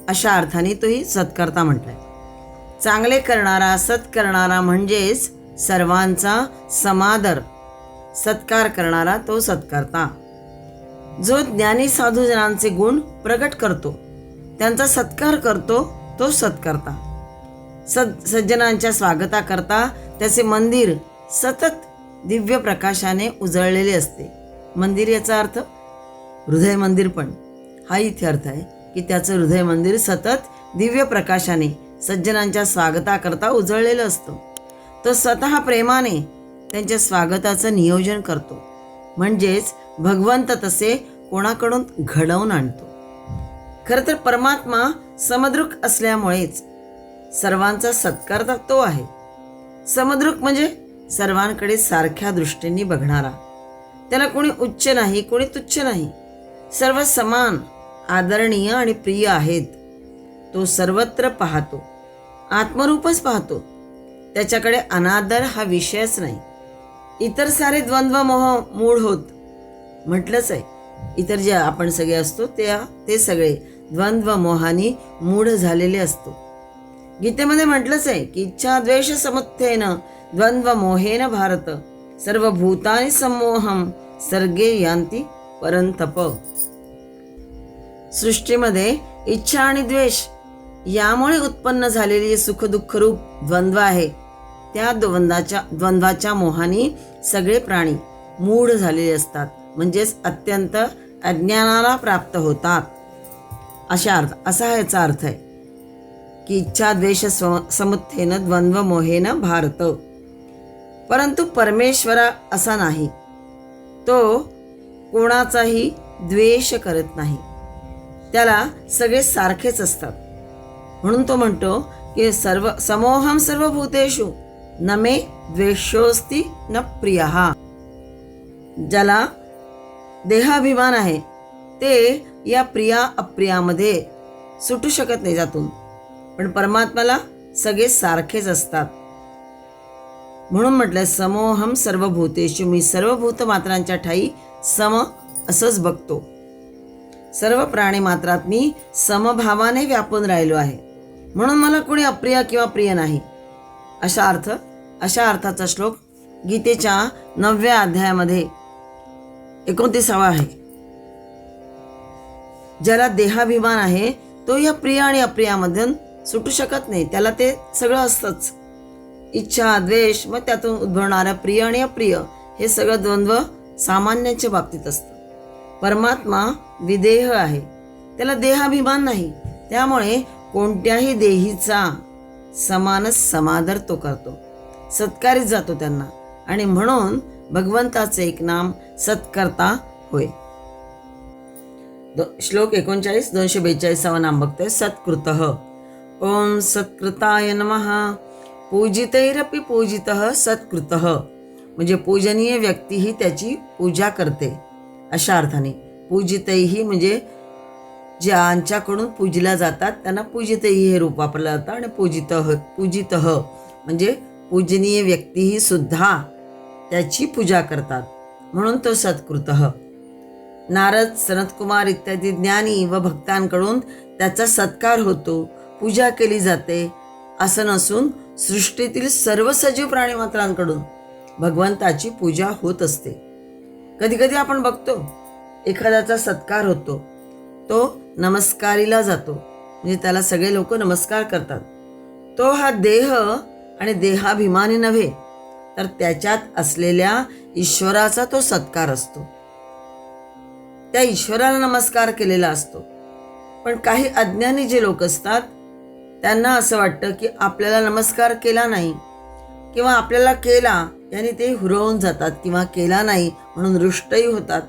अशा अर्थाने तोही सत्कर्ता म्हटलाय. चांगले करणारा, सत्करणारा म्हणजेच सर्वांचा समादर सत्कार करणारा तो सत्कर्ता. जो ज्ञानी साधूजनांचे गुण प्रगट करतो, त्यांचा सत्कार करतो, तो सत्कर्ता. सज्जनांच्या स्वागताकरता त्याचे मंदिर सतत दिव्य प्रकाशाने उजळलेले असते. मंदिर याचा अर्थ हृदय मंदिर, पण हा इथे अर्थ आहे की त्याचं हृदय मंदिर सतत दिव्य प्रकाशाने सज्जनांच्या स्वागताकरता उजळलेलं असतं. तो स्वतः प्रेमाने त्यांच्या स्वागताचं नियोजन करतो. म्हणजेच भगवंत तसे कोणाकडून घडवून आणतो. खरं तर परमात्मा समदृक असल्यामुळेच सर्वांचा सत्कारता तो आहे. समदृक म्हणजे सर्वांकडे सारख्या दृष्टीने बघणारा. त्याला कोणी उच्च नाही, कोणी तुच्छ नाही. सर्व समान, आदरणीय आणि प्रिय आहेत. तो सर्वत्र पाहतो, आत्मरूपच पाहतो. त्याच्याकडे अनादर हा विषयच नाही. इतर सारे द्वंद्व मोह मूळ होत म्हटलंच आहे. इतर जे आपण सगळे असतो ते सगळे द्वंद्व मोहानी मूढ झालेले असतो. गीतेमध्ये म्हटलंच आहे की इच्छा द्वेष समुत्थेन द्वंद्व मोहेन भारत सर्वभूतानि सम्मोहम सर्गे यान्ति परंतप. सृष्टीमध्ये इच्छा आणि द्वेष यामुळे उत्पन्न झालेली सुख दुःख रूप द्वंद्व आहे. त्या द्वंद्वाच्या मोहानी सगळे प्राणी मूढ झालेले असतात. म्हणजेच अत्यंत अज्ञानाला प्राप्त होतात. असा याचा अर्थ आहे की इच्छा द्वेष समुत्थेन द्वंद्व मोहेन भारत. परंतु परमेश्वरा असा नाही. तो कोणाचाही द्वेष करत नाही. त्याला सगळे सारखेच असतात. म्हणून तो म्हणतो की समोहम सर्वभूतेषु न मे द्वेषोस्ति न प्रियः. ज्याला देहाभिमान आहे ते या प्रिया अप्रियामध्ये सुटू शकत नाही त्यातून. पण परमात्म्याला सगळे सारखेच असतात. म्हणून म्हटलंय समोहम सर्वभूतेषु, मी सर्व भूतमात्रांच्या ठाई सम असंच बघतो. सर्व प्राणी मात्रात मी समभावाने व्यापून राहिलो आहे. म्हणून मला कोणी अप्रिय किंवा प्रिय नाही. अशा अर्थाचा श्लोक गीतेच्या 9व्या अध्यायामध्ये 29वा आहे. ज्याला देहाभिमान आहे तो या प्रिय आणि अप्रियामधून सुटू शकत नाही. त्याला ते सगळं असतंच. इच्छा द्वेष, मग त्यातून उद्भवणाऱ्या प्रिय आणि अप्रिय, हे सगळं द्वंद्व सामान्यांच्या बाबतीत असतं. परमात्मा विदेह आहे. त्याला देहाभिमान नाही. त्यामुळे कोणत्याही देहीचा समानच समादर तो करतो. सत्कारित जातो त्यांना. आणि म्हणून भगवंताचे एक नाम सत्कर्ता होय. श्लोक 39 242 नाम बघतोय. सत्कृतः. ओम सत्कृताय नमः. पूजितैरपि पूजितः सत्कृतः. म्हणजे पूजनीय व्यक्ती ही त्याची पूजा करते अशा अर्थाने. पूजितैही म्हणजे ज्यांच्याकडून पूजल्या जातात त्यांना पूजितही हे रूप वापरलं जातं. आणि पूजितः म्हणजे पूजनीय व्यक्तीही सुद्धा त्याची पूजा करतात. म्हणून तो सत्कृतः. नारद, सनतकुमार इत्यादी ज्ञानी व भक्तांकडून त्याचा सत्कार होतो, पूजा केली जाते. असं नसून सृष्टीतील सर्व सजीव प्राणीमात्रांकडून भगवंताची पूजा होत असते. कधी कधी आपण बघतो एखाद्याचा सत्कार होतो, तो नमस्कारीला जातो. म्हणजे त्याला सगळे लोक नमस्कार करतात. तो हा देह आणि देहाभिमानी नव्हे, तर त्याच्यात असलेल्या ईश्वराचा तो सत्कार असतो. त्या ईश्वराला नमस्कार केलेला असतो. पण काही अज्ञानी जे लोक असतात त्यांना असं वाटतं की आपल्याला नमस्कार केला नाही किंवा आपल्याला केला याने ते हुरवून जातात किंवा केला नाही म्हणून रुष्टही होतात.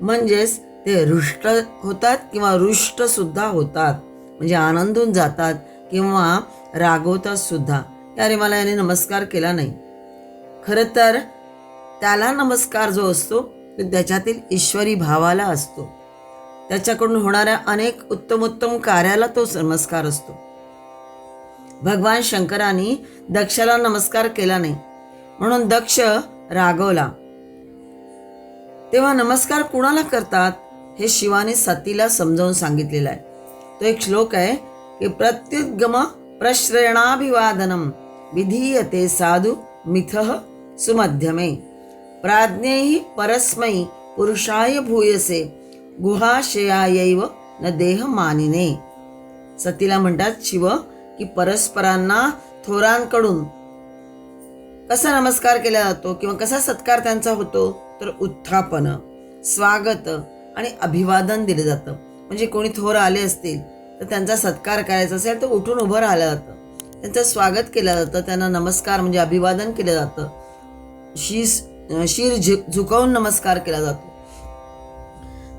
म्हणजेच ते रुष्ट होतात किंवा रुष्ट सुद्धा होतात. म्हणजे आनंदून जातात किंवा रागवतात सुद्धा. अरे मला याने नमस्कार केला नाही. खरं तर त्याला नमस्कार जो असतो तो त्याच्यातील ईश्वरी भावाला असतो. त्याच्याकडून होणाऱ्या अनेक उत्तमोत्तम कार्याला तो नमस्कार असतो. भगवान शंकरांनी दक्षाला नमस्कार केला नाही म्हणून दक्ष रागवला. तेव्हा नमस्कार कुणाला करतात हे शिवाने सतीला समजावून सांगितलेलं आहे. तो एक श्लोक आहे की प्रत्युद्गम प्रश्रयणाभिवादनम विधीयते साधु मिथः सुमध्यमे प्राज्ञैः परस्मै पुरुषाय भूयसे गुहाशयायैव न देह मानिने. सतीला म्हणतात शिव की परस्परांना थोरांकडून कसा नमस्कार केला जातो किंवा कसा सत्कार त्यांचा होतो, तर उत्थापन, स्वागत आणि अभिवादन दिले जातं. म्हणजे कोणी थोर आले असतील तर त्यांचा सत्कार करायचा असेल तर उठून उभं राहिलं जातं, त्यांचं स्वागत केलं जातं, त्यांना नमस्कार म्हणजे अभिवादन केलं जातं, शीर झुकवून नमस्कार केला जातो.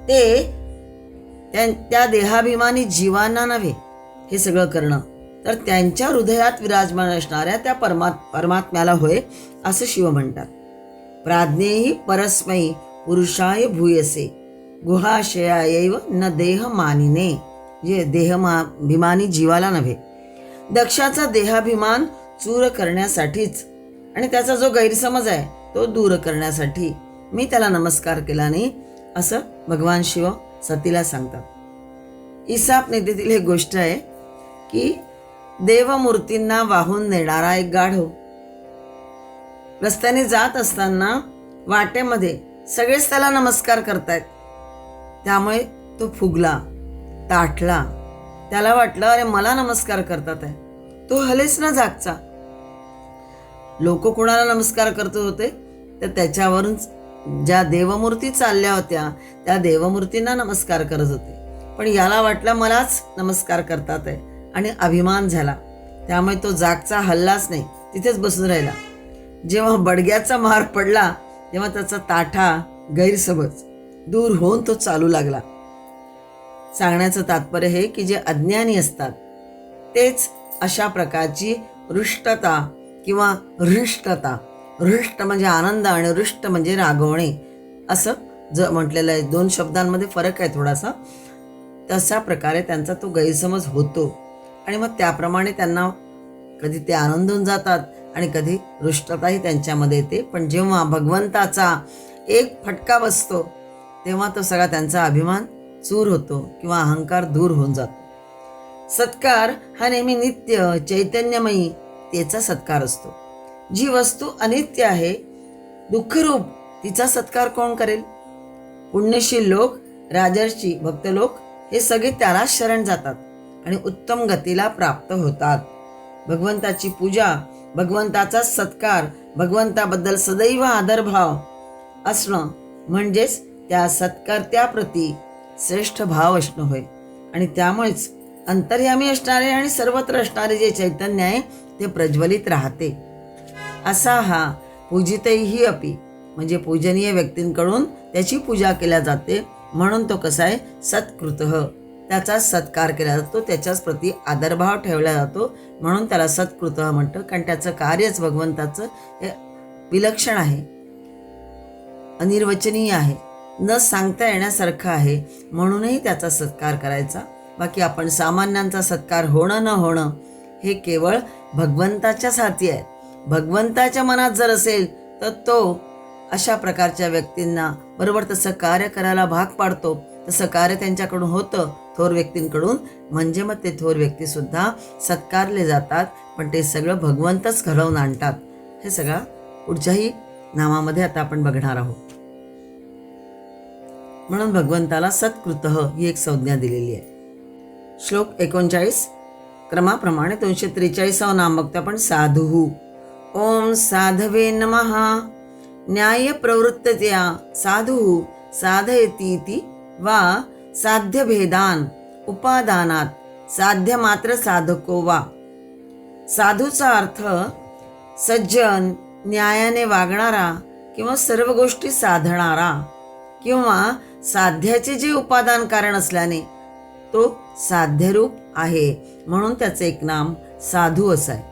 ते त्या देहाभिमानी जीवांना नव्हे हे सगळं करणं, तर त्यांच्या हृदयात विराजमान असणाऱ्या त्या परमात्म्याला होय असं शिव म्हणतात. प्राज्ञेही परस्मै पुरुषाय भूयसे गुहाशयायैव न देह मानिने, जे देहाभिमानी जीवाला नव्हे. दक्षाचा देहाभिमान चूर करण्यासाठीच आणि त्याचा जो गैरसमज आहे तो दूर करण्यासाठी मी त्याला नमस्कार केला नाही, असं भगवान शिव सतीला सांगतात. इसाप नेतेतील एक गोष्ट आहे की देवमूर्तींना वाहून नेणारा एक गाढव रस्त्याने जात असताना वाटेमध्ये सगळेच त्याला नमस्कार करतायत. त्यामुळे तो फुगला, ताठला. त्याला वाटलं अरे मला नमस्कार करतात आहे. तो हलेच ना जागचा. लोक कोणाला नमस्कार करत होते तर त्याच्यावरून ज्या देवमूर्ती चालल्या होत्या त्या देवमूर्तींना नमस्कार करत होते. पण याला वाटलं मलाच नमस्कार करतात आहे आणि अभिमान झाला. त्यामुळे तो जागचा हल्लाच नाही, तिथेच बसून राहिला. जेव्हा बडग्याचा मार पडला तेव्हा त्याचा ताठा गैरसमज दूर होऊन तो चालू लागला. सांगण्याचं तात्पर्य हे की जे अज्ञानी असतात तेच अशा प्रकारची रुष्टता किंवा हृष्टता, हृष्ट म्हणजे आनंद आणि हृष्ट म्हणजे रागवणे, असं म्हटलेलं आहे. दोन शब्दांमध्ये फरक आहे थोडासा. तशा प्रकारे त्यांचा तो गैरसमज होतो आणि मग त्याप्रमाणे त्यांना कधी ते आनंदून जातात आणि कधी रुष्टताही त्यांच्यामध्ये येते. पण जेव्हा भगवंताचा एक फटका बसतो तेव्हा तो सगळा त्यांचा अभिमान चूर होतो किंवा अहंकार दूर होऊन जातो. सत्कार हा नेहमी नित्य चैतन्यमयी त्याचा सत्कार असतो. जी वस्तू अनित्य आहे, दुःखरूप, तिचा सत्कार कोण करेल? पुण्यशील लोक, राजर्षी, भक्त लोक हे सगळे त्याला शरण जातात आणि उत्तम गतीला प्राप्त होतात. भगवंताची पूजा, भगवंताचा सत्कार, भगवंताबद्दल सदैव आदरभाव असणं म्हणजेच त्या सत्कर्त्याप्रती श्रेष्ठ भाव असणं होय. आणि त्यामुळेच अंतर्यामी असणारे आणि सर्वत्र असणारे जे चैतन्य आहे ते प्रज्वलित राहते. असा हा पूजितैही अपि म्हणजे पूजनीय व्यक्तींकडून त्याची पूजा केल्या जाते. म्हणून तो कसा आहे सत्कृतः, त्याचा सत्कार केला जातो, त्याच्याच प्रती आदरभाव ठेवला जातो. म्हणून त्याला सत्कृतः म्हणतं, कारण त्याचं कार्यच भगवंताचं हे विलक्षण आहे, अनिर्वचनीय आहे, न सांगता येण्यासारखं आहे. म्हणूनही त्याचा सत्कार करायचा. बाकी आपण सामान्यांचा सत्कार होणं न होणं हे केवळ भगवंताच्याच हाती आहे. भगवंताच्या मनात जर असेल तर तो अशा प्रकारच्या व्यक्तींना बरोबर तसं कार्य करायला भाग पाडतो. तसं कार्य त्यांच्याकडून होतं थोर व्यक्तींकडून, म्हणजे मग ते थोर व्यक्तीसुद्धा सत्कारले जातात. पण ते सगळं भगवंतच घडवून आणतात. हे सगळं पुढच्याही नामामध्ये आता आपण बघणार आहोत. म्हणून भगवंताला सत्कृतः ही एक संज्ञा दिलेली आहे. श्लोक 39 क्रमाप्रमाणे 243 नाम बघतो आपण. साधुः ओम साधवे नमः. न्याय प्रवृत्ततया साधुः साधयतीति वा साध्यभेदान उपादानात साध्यमात्र साधको वा. साधूचा अर्थ सज्जन, न्यायाने वागणारा किंवा सर्व गोष्टी साधणारा किंवा साध्याचे जे उपादान कारण असल्याने तो साध्यरूप आहे. म्हणून त्याचे एक नाम साधू असं आहे.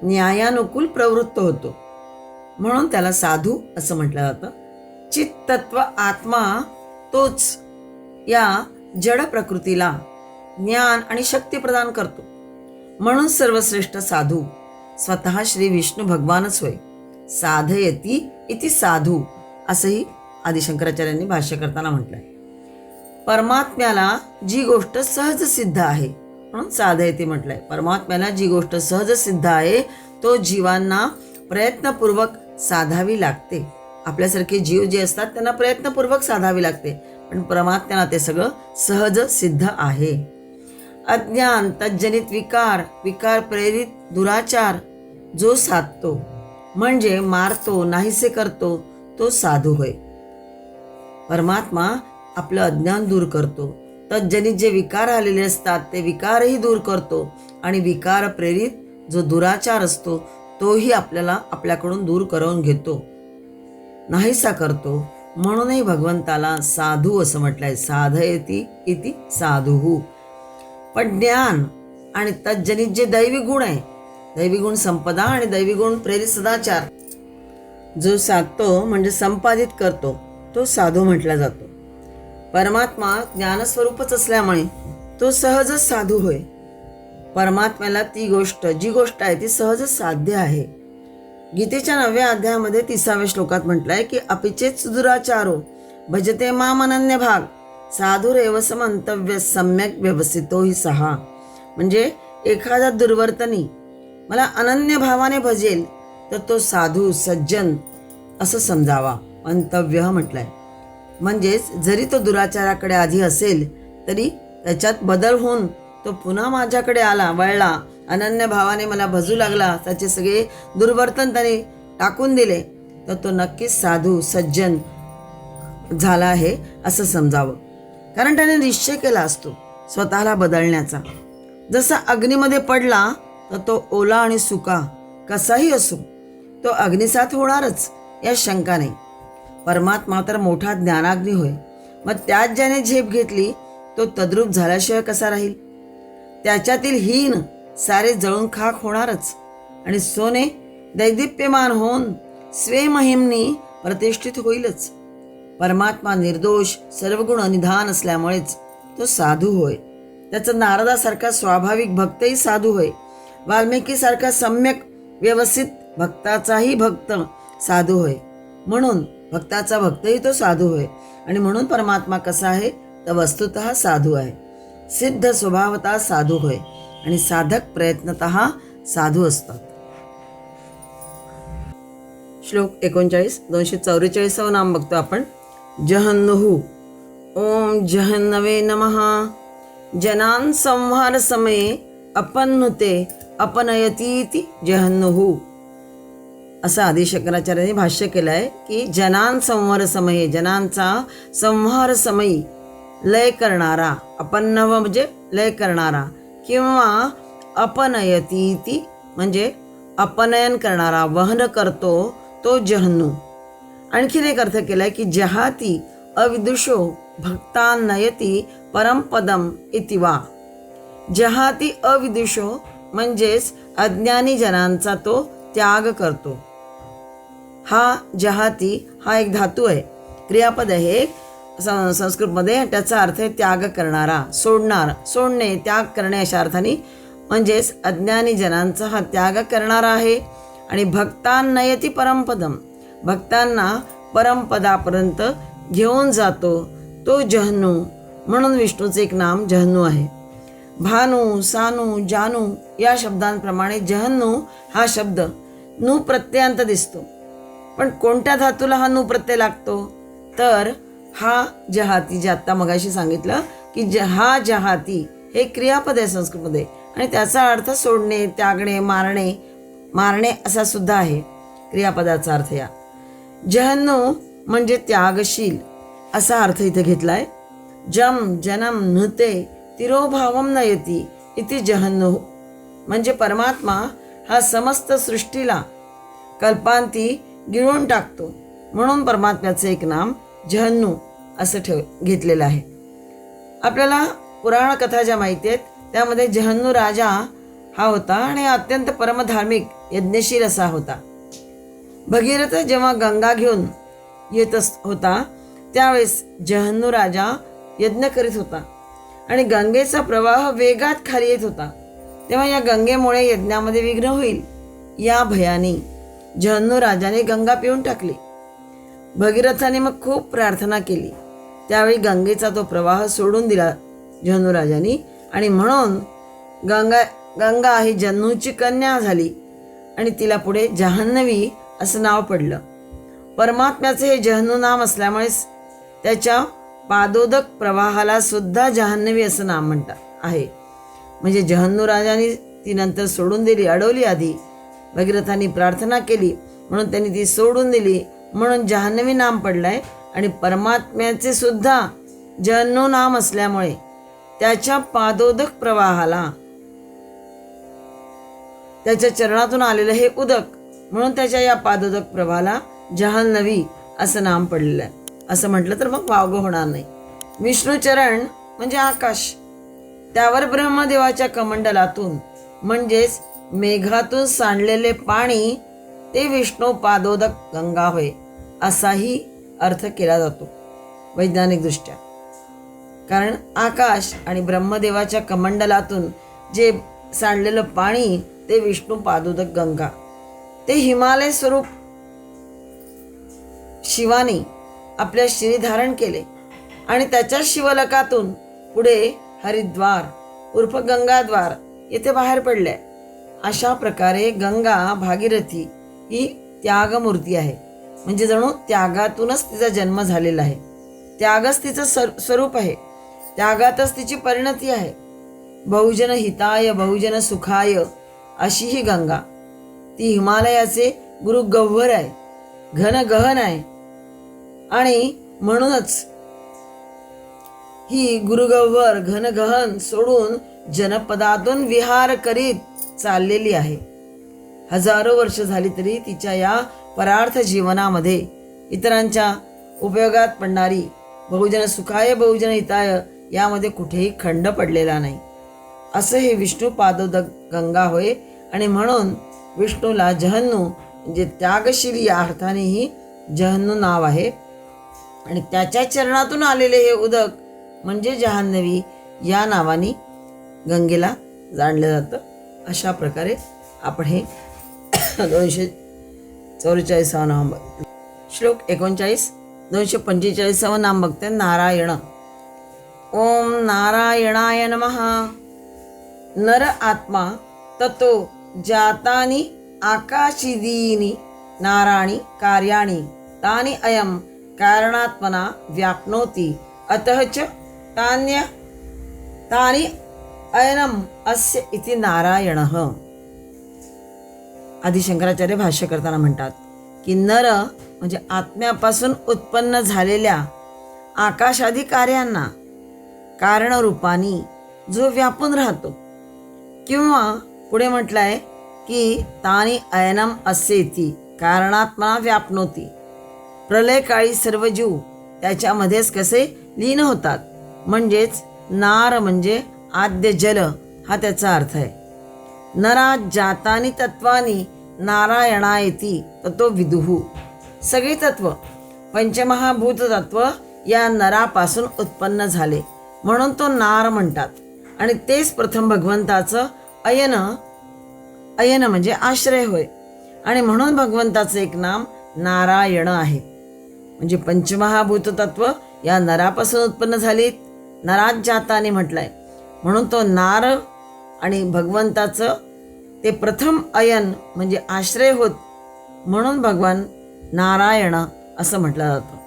न्यायानुकूल प्रवृत्त होतो म्हणून त्याला साधू असं म्हटलं जातं. चित्तत्व आत्मा तोच या जड प्रकृतीला ज्ञान आणि शक्ती प्रदान करतो. म्हणून सर्वश्रेष्ठ साधू स्वतः श्री विष्णू भगवानच होय. साधयती इति साधू असंही आदिशंकराचार्यांनी भाष्य करताना म्हटलंय. परमात्म्याला जी गोष्ट सहज सिद्ध आहे म्हणून साधयती म्हटलंय. परमात्म्याला जी गोष्ट सहज सिद्ध आहे तो जीवांना प्रयत्नपूर्वक साधावी लागते. आपल्यासारखे जीव जे असतात त्यांना प्रयत्नपूर्वक साधावी लागते, पण परमात्म्याला ते सगळं सहज सिद्ध आहे. अज्ञान तज्जनित विकार, विकार प्रेरित दुराचार जो साधतो म्हणजे मारतो, नाहीसे करतो, तो साधू होय. परमात्मा आपलं अज्ञान दूर करतो. तज्जनित जे विकार आलेले असतात ते विकारही दूर करतो आणि विकार प्रेरित जो दुराचार असतो तोही आपल्याकडून दूर करून घेतो, नाहीसा करतो. म्हणूनही भगवंताला साधू असं म्हटलंय. साधयती इति साधुः. पण ज्ञान आणि तज्जनित जे दैवी गुण आहे, दैवी गुण संपदा आणि दैवी गुण प्रेरित सदाचार जो साधतो म्हणजे संपादित करतो तो साधू म्हटला जातो. परमात्मा ज्ञानस्वरूपच असल्यामुळे तो सहजच साधू होय. परमात्म्याला जी गोष्ट आहे ती सहजच साध्य आहे. गीतेच्या 9व्या अध्यायामध्ये 30व्या श्लोकात म्हटलंय की अपिचेत दुराचारो भजते माम अनन्य भाग साधुरेव समंतव्य सम्यक व्यवस्थितो हि सहा. म्हणजे एखादा दुर्वर्तनी मला अनन्य भावाने भजेल तर तो साधू सज्जन असं समजावा. अंतव्य म्हटलंय म्हणजेच जरी तो दुराचाराकडे आधी असेल तरी त्याच्यात बदल होऊन तो पुन्हा माझ्याकडे आला, वळला, अनन्य भावाने मला भजू लागला, त्याचे सगळे दुर्वर्तन त्याने टाकून दिले, तर तो नक्कीच साधू सज्जन झाला आहे असं समजावं. कारण त्याने निश्चय केला असतो स्वतःला बदलण्याचा. जसा अग्नीमध्ये पडला तर तो ओला आणि सुका कसाही असो तो अग्निसात होणारच, या शंका नाही. परमात्मा तर मोठा ज्ञानाग्नी होय. मग त्यात ज्याने झेप घेतली तो तद्रूप झाल्याशिवाय कसा राहील. त्याच्यातील हीन सारे जळून खाक होणारच आणि सोने दैदिप्यमान होऊन स्वे महिमनी प्रतिष्ठित होईलच. परमात्मा निर्दोष सर्वगुण निधान असल्यामुळेच तो साधू होय. त्याचा नारदासारखा स्वाभाविक भक्तही साधू होय. वाल्मिकीसारखा सम्यक व्यवस्थित भक्ताचाही भक्त साधू होय. म्हणून भक्ताचा भक्तही तो साधू होय. आणि म्हणून परमात्मा कसा आहे तर वस्तुतः साधू आहे. सिद्ध स्वभावतः साधू होय आणि साधक प्रयत्नतः साधू असतात. श्लोक 39 244 नाम बघतो आपण. जहन्नुः. ओम जहन्नवे नमः. जनान संहार समये अपन्नुते अपनयतीति जहन्नुः. असं आदि शंकराचार्यांनी भाष्य केलं आहे की जनान संहार समये, जनांचा संहार समयी लय करणारा, अपन्नव म्हणजे लय करणारा, किंवा अपनयतीति म्हणजे अपनयन करणारा, वहन करतो तो जहन्नू. आणखीन एक अर्थ केलाय की जहाती अविदुषो भक्तान नयती परमपदम इति वा. जहाती अविदुषो म्हणजेच अज्ञानी जनांचा तो त्याग करतो. हा जहाती हा एक धातू आहे, क्रियापद आहे संस्कृतमध्ये. त्याचा अर्थ आहे त्याग करणारा, सोडणार, सोडणे, त्याग करणे अशा अर्थाने. म्हणजेच अज्ञानी जनांचा हा त्याग करणारा आहे. आणि भक्तान नयती परमपदम, भक्तांना परमपदापर्यंत घेऊन जातो तो जहन्नू. म्हणून विष्णूचे एक नाम जहन्नू आहे. भानू, सानू, जानू या शब्दांप्रमाणे जहन्नू हा शब्द नू प्रत्ययांत दिसतो. पण कोणत्या धातूला हा नू प्रत्यय लागतो तर हा जहाती, जे आत्ता मगाशी सांगितलं की हा जहाती हे क्रियापद आहे संस्कृतमध्ये आणि त्याचा अर्थ सोडणे, त्यागणे, मारणे असा सुद्धा आहे क्रियापदाचा अर्थ. या जहन्नू म्हणजे त्यागशील असा अर्थ इथे घेतलाय. जम जनम नृते तिरोभावम नयती इति जहन्नू. म्हणजे परमात्मा हा समस्त सृष्टीला कल्पांती गिळून टाकतो. म्हणून परमात्म्याचे एक नाम जहन्नू असं घेतलेलं आहे. आपल्याला पुराण कथा ज्या माहिती आहेत त्यामध्ये जहन्नू राजा हा होता आणि अत्यंत परमधार्मिक यज्ञशील असा होता. भगीरथ जेव्हा गंगा घेऊन येत होता त्यावेळेस जहन्नू राजा यज्ञ करीत होता आणि गंगेचा प्रवाह वेगात खाली येत होता. तेव्हा या गंगेमुळे यज्ञामध्ये विघ्न होईल या भयाने जहन्नू राजाने गंगा पिऊन टाकली. भगीरथाने मग खूप प्रार्थना केली. त्यावेळी गंगेचा तो प्रवाह सोडून दिला जहन्नू राजाने आणि म्हणून गंगा ही जन्नूची कन्या झाली आणि तिला पुढे जान्हवी असं नाव पडलं. परमात्म्याचे हे जहन्नू नाम असल्यामुळेच त्याच्या पादोदक प्रवाहाला सुद्धा जान्हवी असं नाम म्हणतात आहे. म्हणजे जहन्नू राजाने ती नंतर सोडून दिली, अडवली. आधी भगीरथांनी प्रार्थना केली म्हणून त्यांनी ती सोडून दिली, म्हणून जान्हवी नाम पडलंय. आणि परमात्म्याचे सुद्धा जहन्नो नाम असल्यामुळे त्याच्या पादोदक प्रवाहाला, त्याच्या चरणातून आलेलं हे उदक, म्हणून त्याच्या या पादोदक प्रवाहाला जान्हवी असं नाम पडलेलं आहे. असं म्हटलं तर मग वावगं होणार नाही. विष्णू चरण म्हणजे आकाश, त्यावर ब्रह्मदेवाच्या कमंडलातून म्हणजेच मेघातून सांडलेले पाणी ते विष्णू पादोदक गंगा होय, असाही अर्थ केला जातो वैज्ञानिक दृष्ट्या. कारण आकाश आणि ब्रह्मदेवाच्या कमंडलातून जे सांडलेलं पाणी ते विष्णू पादोदक गंगा, ते हिमालय स्वरूप शिवानी आपल्या शिरी धारण केले आणि त्याच्या शिवलकातून पुढे हरिद्वार उर्फ गंगाद्वार येथे बाहेर पडले. अशा प्रकारे गंगा भागीरथी ही त्यागमूर्ती आहे. म्हणजे जणू त्यागातूनच तिचा जन्म झालेला आहे. त्यागच तिचं स्वरूप आहे, त्यागातच तिची परिणती आहे. बहुजन हिताय बहुजन सुखाय अशी ही गंगा, ती हिमालयाचे गुरु गह्वर आहे, घन गहन आहे. आणि म्हणूनच ही गुरुगह्वर घन गहन सोडून जनपदातून विहार करीत चाललेली आहे. हजारो वर्ष झाली तरी तिच्या या परार्थ जीवनामध्ये इतरांच्या उपयोगात पडणारी बहुजन सुखाय बहुजन हिताय यामध्ये कुठेही खंड पडलेला नाही. असं हे विष्णू पादोदक गंगा होय. आणि म्हणून विष्णूला जहन्नू म्हणजे त्यागशील या अर्थानेही जहन्नू नाव आहे. आणि त्याच्या चरणातून आलेले हे उदक म्हणजे जान्हवी या नावाने गंगेला जाणलं जातं. अशा प्रकारे आपण हे 244 नाम बघ. श्लोक 39 245 नाम बघते. नारायण. ओम नारायणाय नमः. नर आत्मा ततो जातानि आकाशिदीनि नाराणि कार्याणि तानि अयं कारणात्मना व्याप्नोति अतः च तानि अयनम अस्य इति नारायणः. आदि शंकराचार्य भाष्य करताना म्हणतात की नर म्हणजे आत्म्यापासून उत्पन्न झालेल्या आकाशादी कार्यांना कारणरूपानी जो व्यापून राहतो, किंवा पुढे म्हटलंय की तानी अयनम असेती कारणात्मना व्यापनोती. प्रलय काळी सर्व जीव त्याच्यामध्येच कसे लीन होतात. म्हणजेच नार म्हणजे आद्य जल हा त्याचा अर्थ आहे. नरा जातानी तत्वानी नारायणायती ततो विदुहू. सगळी तत्व पंचमहाभूत तत्व या नरापासून उत्पन्न झाले म्हणून तो नार म्हणतात. आणि तेच प्रथम भगवंताचं अयन म्हणजे आश्रय होय. आणि म्हणून भगवंताचं एक नाम नारायण आहे. म्हणजे पंचमहाभूत तत्व या नरापासून उत्पन्न झालीत, नरात जाताने म्हटलंय म्हणून तो नार. आणि भगवंताचं ते प्रथम अयन म्हणजे आश्रय होत म्हणून भगवान नारायण असं म्हटलं जातं.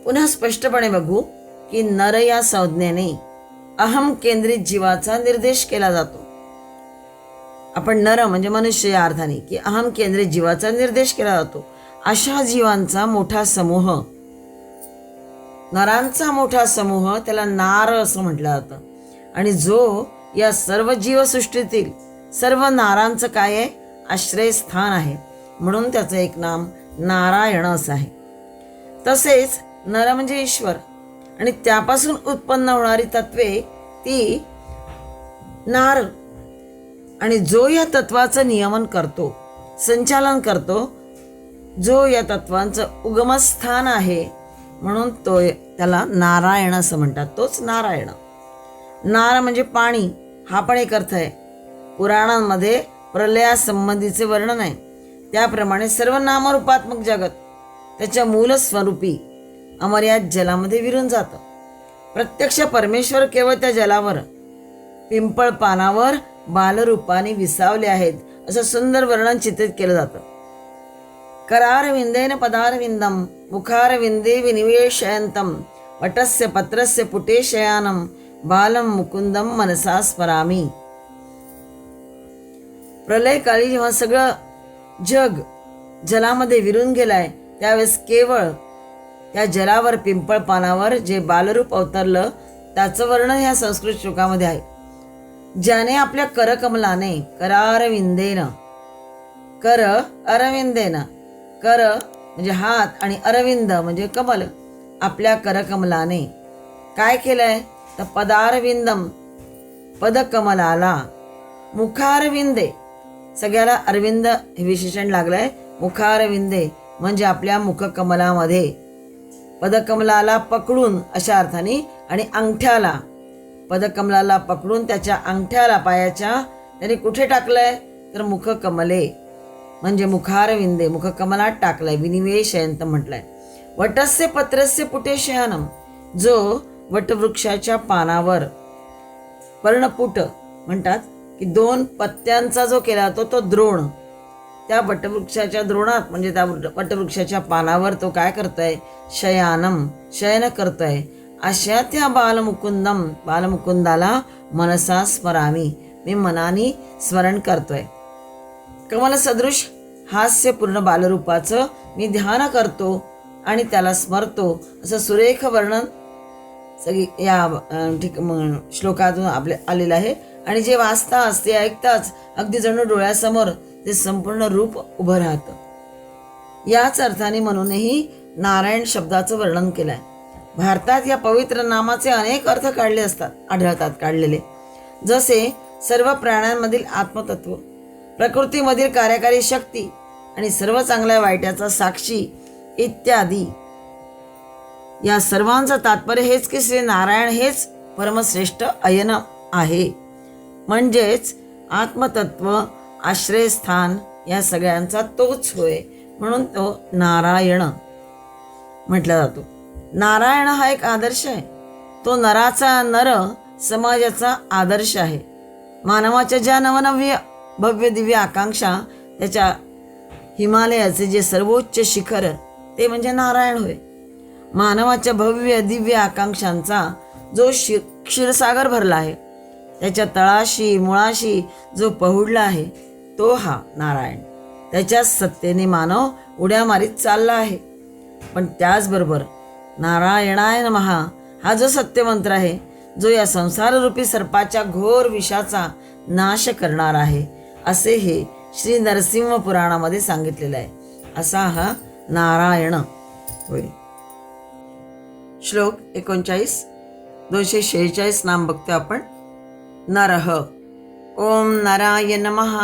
पुन्हा स्पष्टपणे बघू की नर या संज्ञेने अहम केंद्रित जीवाचा निर्देश केला जातो. आपण नर म्हणजे मनुष्य या अर्थाने की अहम केंद्रित जीवाचा निर्देश केला जातो. अशा जीवांचा मोठा समूह, नरांचा मोठा समूह त्याला नार असं म्हटलं जातं. आणि जो या सर्व जीवसृष्टीतील सर्व नारांचं काय आहे, आश्रयस्थान आहे म्हणून त्याचं एक नाम नारायण असं आहे. तसेच नर म्हणजे ईश्वर आणि त्यापासून उत्पन्न होणारी तत्वे ती नार. आणि जो या तत्वाचं नियमन करतो, संचालन करतो, जो या तत्वांचं उगमस्थान आहे म्हणून तो त्याला नारायण असं म्हणतात. तोच नारायण. नार म्हणजे पाणी हा पण एक अर्थ आहे. पुराणांमध्ये प्रलयासंबंधीचे वर्णन आहे. त्याप्रमाणे सर्व नामरूपात्मक जगत त्याच्या मूल स्वरूपी अमर्याद जलामध्ये विरून जातं. प्रत्यक्ष परमेश्वर केवळ त्या जलावर पिंपळ पानावर बालरूपाने विसावले आहेत असं सुंदर वर्णन चित्रित केलं जातं. करारविंदेन पदारविंदम मुखारविंदे विनिवेशयंतम वटस्य पत्रस्य पुटे शयानम बालम मुकुंदम मनसा स्मरामी. प्रलय काळी जेव्हा सगळं जग जलामध्ये विरून गेलाय त्यावेळेस केवळ त्या जलावर पिंपळ पानावर जे बालरूप अवतरलं त्याचं वर्णन ह्या संस्कृत श्लोकामध्ये आहे. ज्याने आपल्या करकमलाने करारविंदेन, कर अरविंदेन, कर म्हणजे हात आणि अरविंद म्हणजे कमल, आपल्या करकमलाने काय केलंय तर पदारविंदम, पदकमलाला, मुखारविंदे, सगळ्याला अरविंद हे विशेषण लागलंय, मुखारविंदे म्हणजे आपल्या मुखकमलामध्ये, पदकमलाला पकडून अशा अर्थाने, आणि अंगठ्याला, पदकमलाला पकडून त्याच्या अंगठ्याला पायाच्या त्याने कुठे टाकलंय तर मुखकमले म्हणजे मुखारविंदे, मुखकमलात टाकलंय. विनिवेशयंत म्हटलंय. वटस्य पत्रस्य पुटे शयनम, जो वटवृक्षाच्या पानावर, पर्णपुट म्हणतात की 2 पत्त्यांचा जो केला तो द्रोण, त्या वटवृक्षाच्या द्रोणात म्हणजे त्या वटवृक्षाच्या पानावर तो काय करतोय, शयानम, शयन करतोय. अशा त्या बालमुकुंदम, बालमुकुंदाला मनसा स्मरामी, मी मनाने स्मरण करतोय. कमल सदृश हास्यपूर्ण बालरूपाचं मी ध्यान करतो आणि त्याला स्मरतो. असं सुरेख वर्णन सगळी या श्लोकातून आपल्या आलेलं आहे. आणि जे वाचताच ते ऐकताच अगदी जणू डोळ्यासमोर ते संपूर्ण रूप उभं राहतं. याच अर्थाने म्हणूनही नारायण शब्दाचं वर्णन केलंय. भारतात या पवित्र नामाचे अनेक अर्थ आढळतात काढलेले, जसे सर्व प्राण्यांमधील आत्मतत्व, प्रकृतीमधील कार्यकारी शक्ती आणि सर्व चांगल्या वाईटाचा साक्षी इत्यादी. या सर्वांचं तात्पर्य हेच की श्री नारायण हेच परमश्रेष्ठ अयन आहे, म्हणजेच आत्मतत्व, आश्रयस्थान या सगळ्यांचा तोच होय, म्हणून तो नारायण म्हटला जातो. नारायण हा एक आदर्श आहे. तो नराचा, नर समाजाचा आदर्श आहे. मानवाच्या ज्या नवनव्य भव्य दिव्य आकांक्षा, त्याच्या हिमालयाचे जे सर्वोच्च शिखर ते म्हणजे नारायण होय. मानवाच्या भव्य दिव्य आकांक्षांचा जो क्षीरसागर भरला आहे, त्याच्या तळाशी मुळाशी जो पहुडला आहे तो हा नारायण. त्याच्या सत्तेने मानव उड्या मारीत चालला आहे. पण त्याचबरोबर नारायणाय नमः हा जो सत्यमंत्र आहे, जो या संसाररूपी सर्पाच्या घोर विषाचा नाश करणार आहे, असे हे श्री नरसिंह पुराणामध्ये सांगितलेलं आहे. असा हा नारायण होय. श्लोक 39, 246 नाम बघतो आपण. नरः, ओम नराय नमः.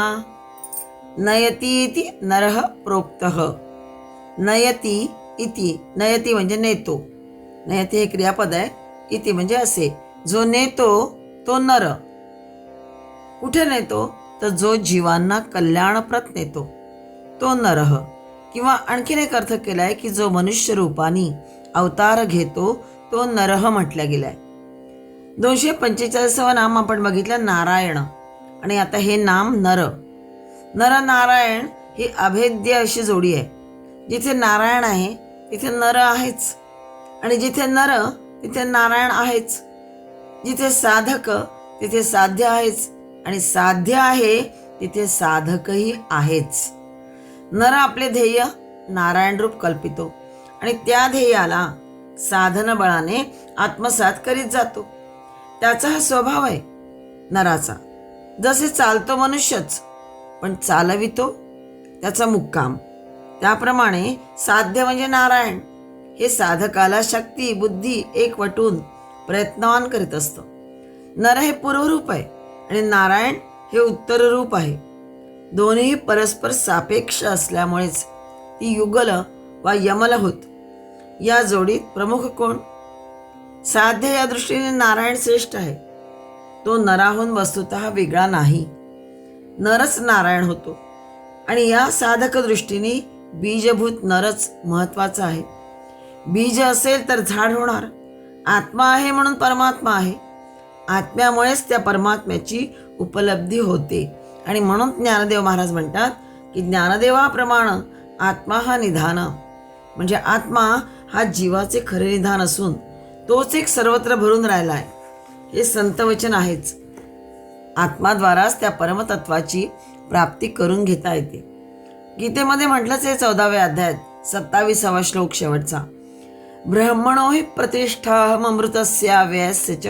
नयतीति नरः प्रोक्तः. नयती इति, नयती म्हणजे नेतो, नयती हे क्रियापद आहे, इति म्हणजे असे, जो नेतो तो नर. कुठे नेतो तर जो जीवांना कल्याणप्रद नेतो तो नरः. किंवा आणखीन एक अर्थ केलाय की जो मनुष्य रूपानी अवतार घेतो तो नरः म्हटल्या गेलाय. 245 नाम आपण बघितलं नारायण, आणि आता हे नाम नर. नर नारायण ही अभेद्य अशी जोडी आहे. जिथे नारायण आहे तिथे नर आहेच, आणि जिथे नर तिथे नारायण आहेच. जिथे साधक तिथे साध्य आहेच, आणि साध्य आहे तिथे साधकही आहेच. नर आपले ध्येय नारायण रूप कल्पितो आणि त्या ध्येयाला साधन बळाने आत्मसात करीत जातो. त्याचा हा स्वभाव आहे नराचा. जसे चालतो मनुष्यच, पण चालवितो त्याचा मुक्काम, त्याप्रमाणे साध्य म्हणजे नारायण हे साधकाला शक्ती बुद्धी एकवटून प्रयत्नवान करीत असतं. नर हे पूर्वरूप आहे आणि नारायण हे उत्तर रूप आहे. दोन्ही परस्पर सापेक्ष असल्यामुळेच ती युगल वा यमल होत. या जोडीत प्रमुख कोण? साध्य या दृष्टीने नारायण श्रेष्ठ आहे. तो नराहून वस्तुतः वेगळा नाही, नरच नारायण होतो. आणि या साधक दृष्टीने बीजभूत नरच महत्वाचा आहे. बीज असेल तर झाड होणार. आत्मा आहे म्हणून परमात्मा आहे. आत्म्यामुळेच त्या परमात्म्याची उपलब्धी होते. आणि म्हणून ज्ञानदेव महाराज म्हणतात की ज्ञानदेवाप्रमाणे आत्मा हा निधान, म्हणजे आत्मा हा जीवाचे खरे निधान असून तोच एक सर्वत्र भरून राहिला आहे. हे संतवचन आहेच. आत्माद्वाराच त्या परमतत्वाची प्राप्ती करून घेता येते. गीतेमध्ये म्हटलंच आहे 14व्या अध्यायात 27वा श्लोक शेवटचा, ब्रह्मणो हि प्रतिष्ठाहमृतस्याव्ययस्य च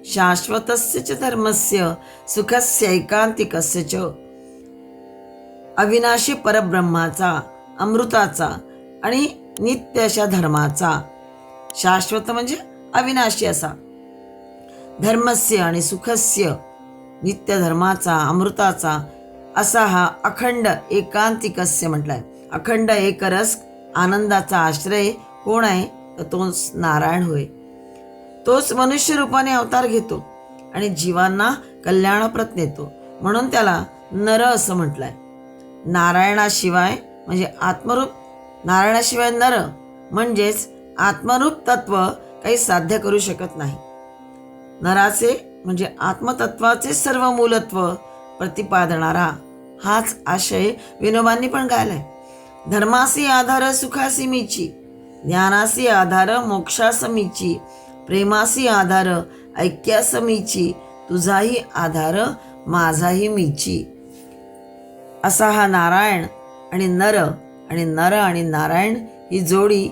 शाश्वतस्य च धर्मस्य सुखस्यैकांतिकस्य च. अविनाशी परब्रह्माचा, अमृताचा आणि नित्य अशा धर्माचा, शाश्वत म्हणजे अविनाशी असा, धर्मस्य आणि सुखस्य नित्य धर्माचा, अमृताचा असा हा अखंड एकांतिकस्य म्हटलाय. अखंड एकरस आनंदाचा आश्रय कोण आहे तर तोच नारायण होय. तोच मनुष्य रूपाने अवतार घेतो आणि जीवांना कल्याणप्रत नेतो, म्हणून त्याला नर असं म्हटलंय. नारायणाशिवाय म्हणजे आत्मरूप, नारायणाशिवाय नर म्हणजेच आत्मरूप तत्व काही साध्य करू शकत नाही. नराचे म्हणजे आत्मतत्वाचे सर्व मूलत्व प्रतिपादणारा हाच आशय विनोबांनी पण गायलाय. धर्मासी आधार सुखासी मीची, ज्ञानासी आधार मोक्षास मीची, प्रेमासी आधार ऐक्यास मीची, तुझाही आधार माझाही मीची. असा हा नारायण आणि नर आणि नारायण ही जोडी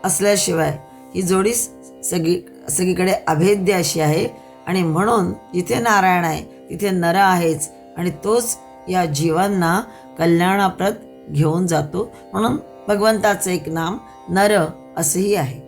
असल्याशिवाय ही जोडी सगळीकडे अभेद्य अशी आहे. आणि म्हणून जिथे नारायण आहे तिथे नर आहेच आणि तोच या जीवांना कल्याणाप्रत घेऊन जातो. म्हणून भगवंताचं एक नाम नर असंही आहे.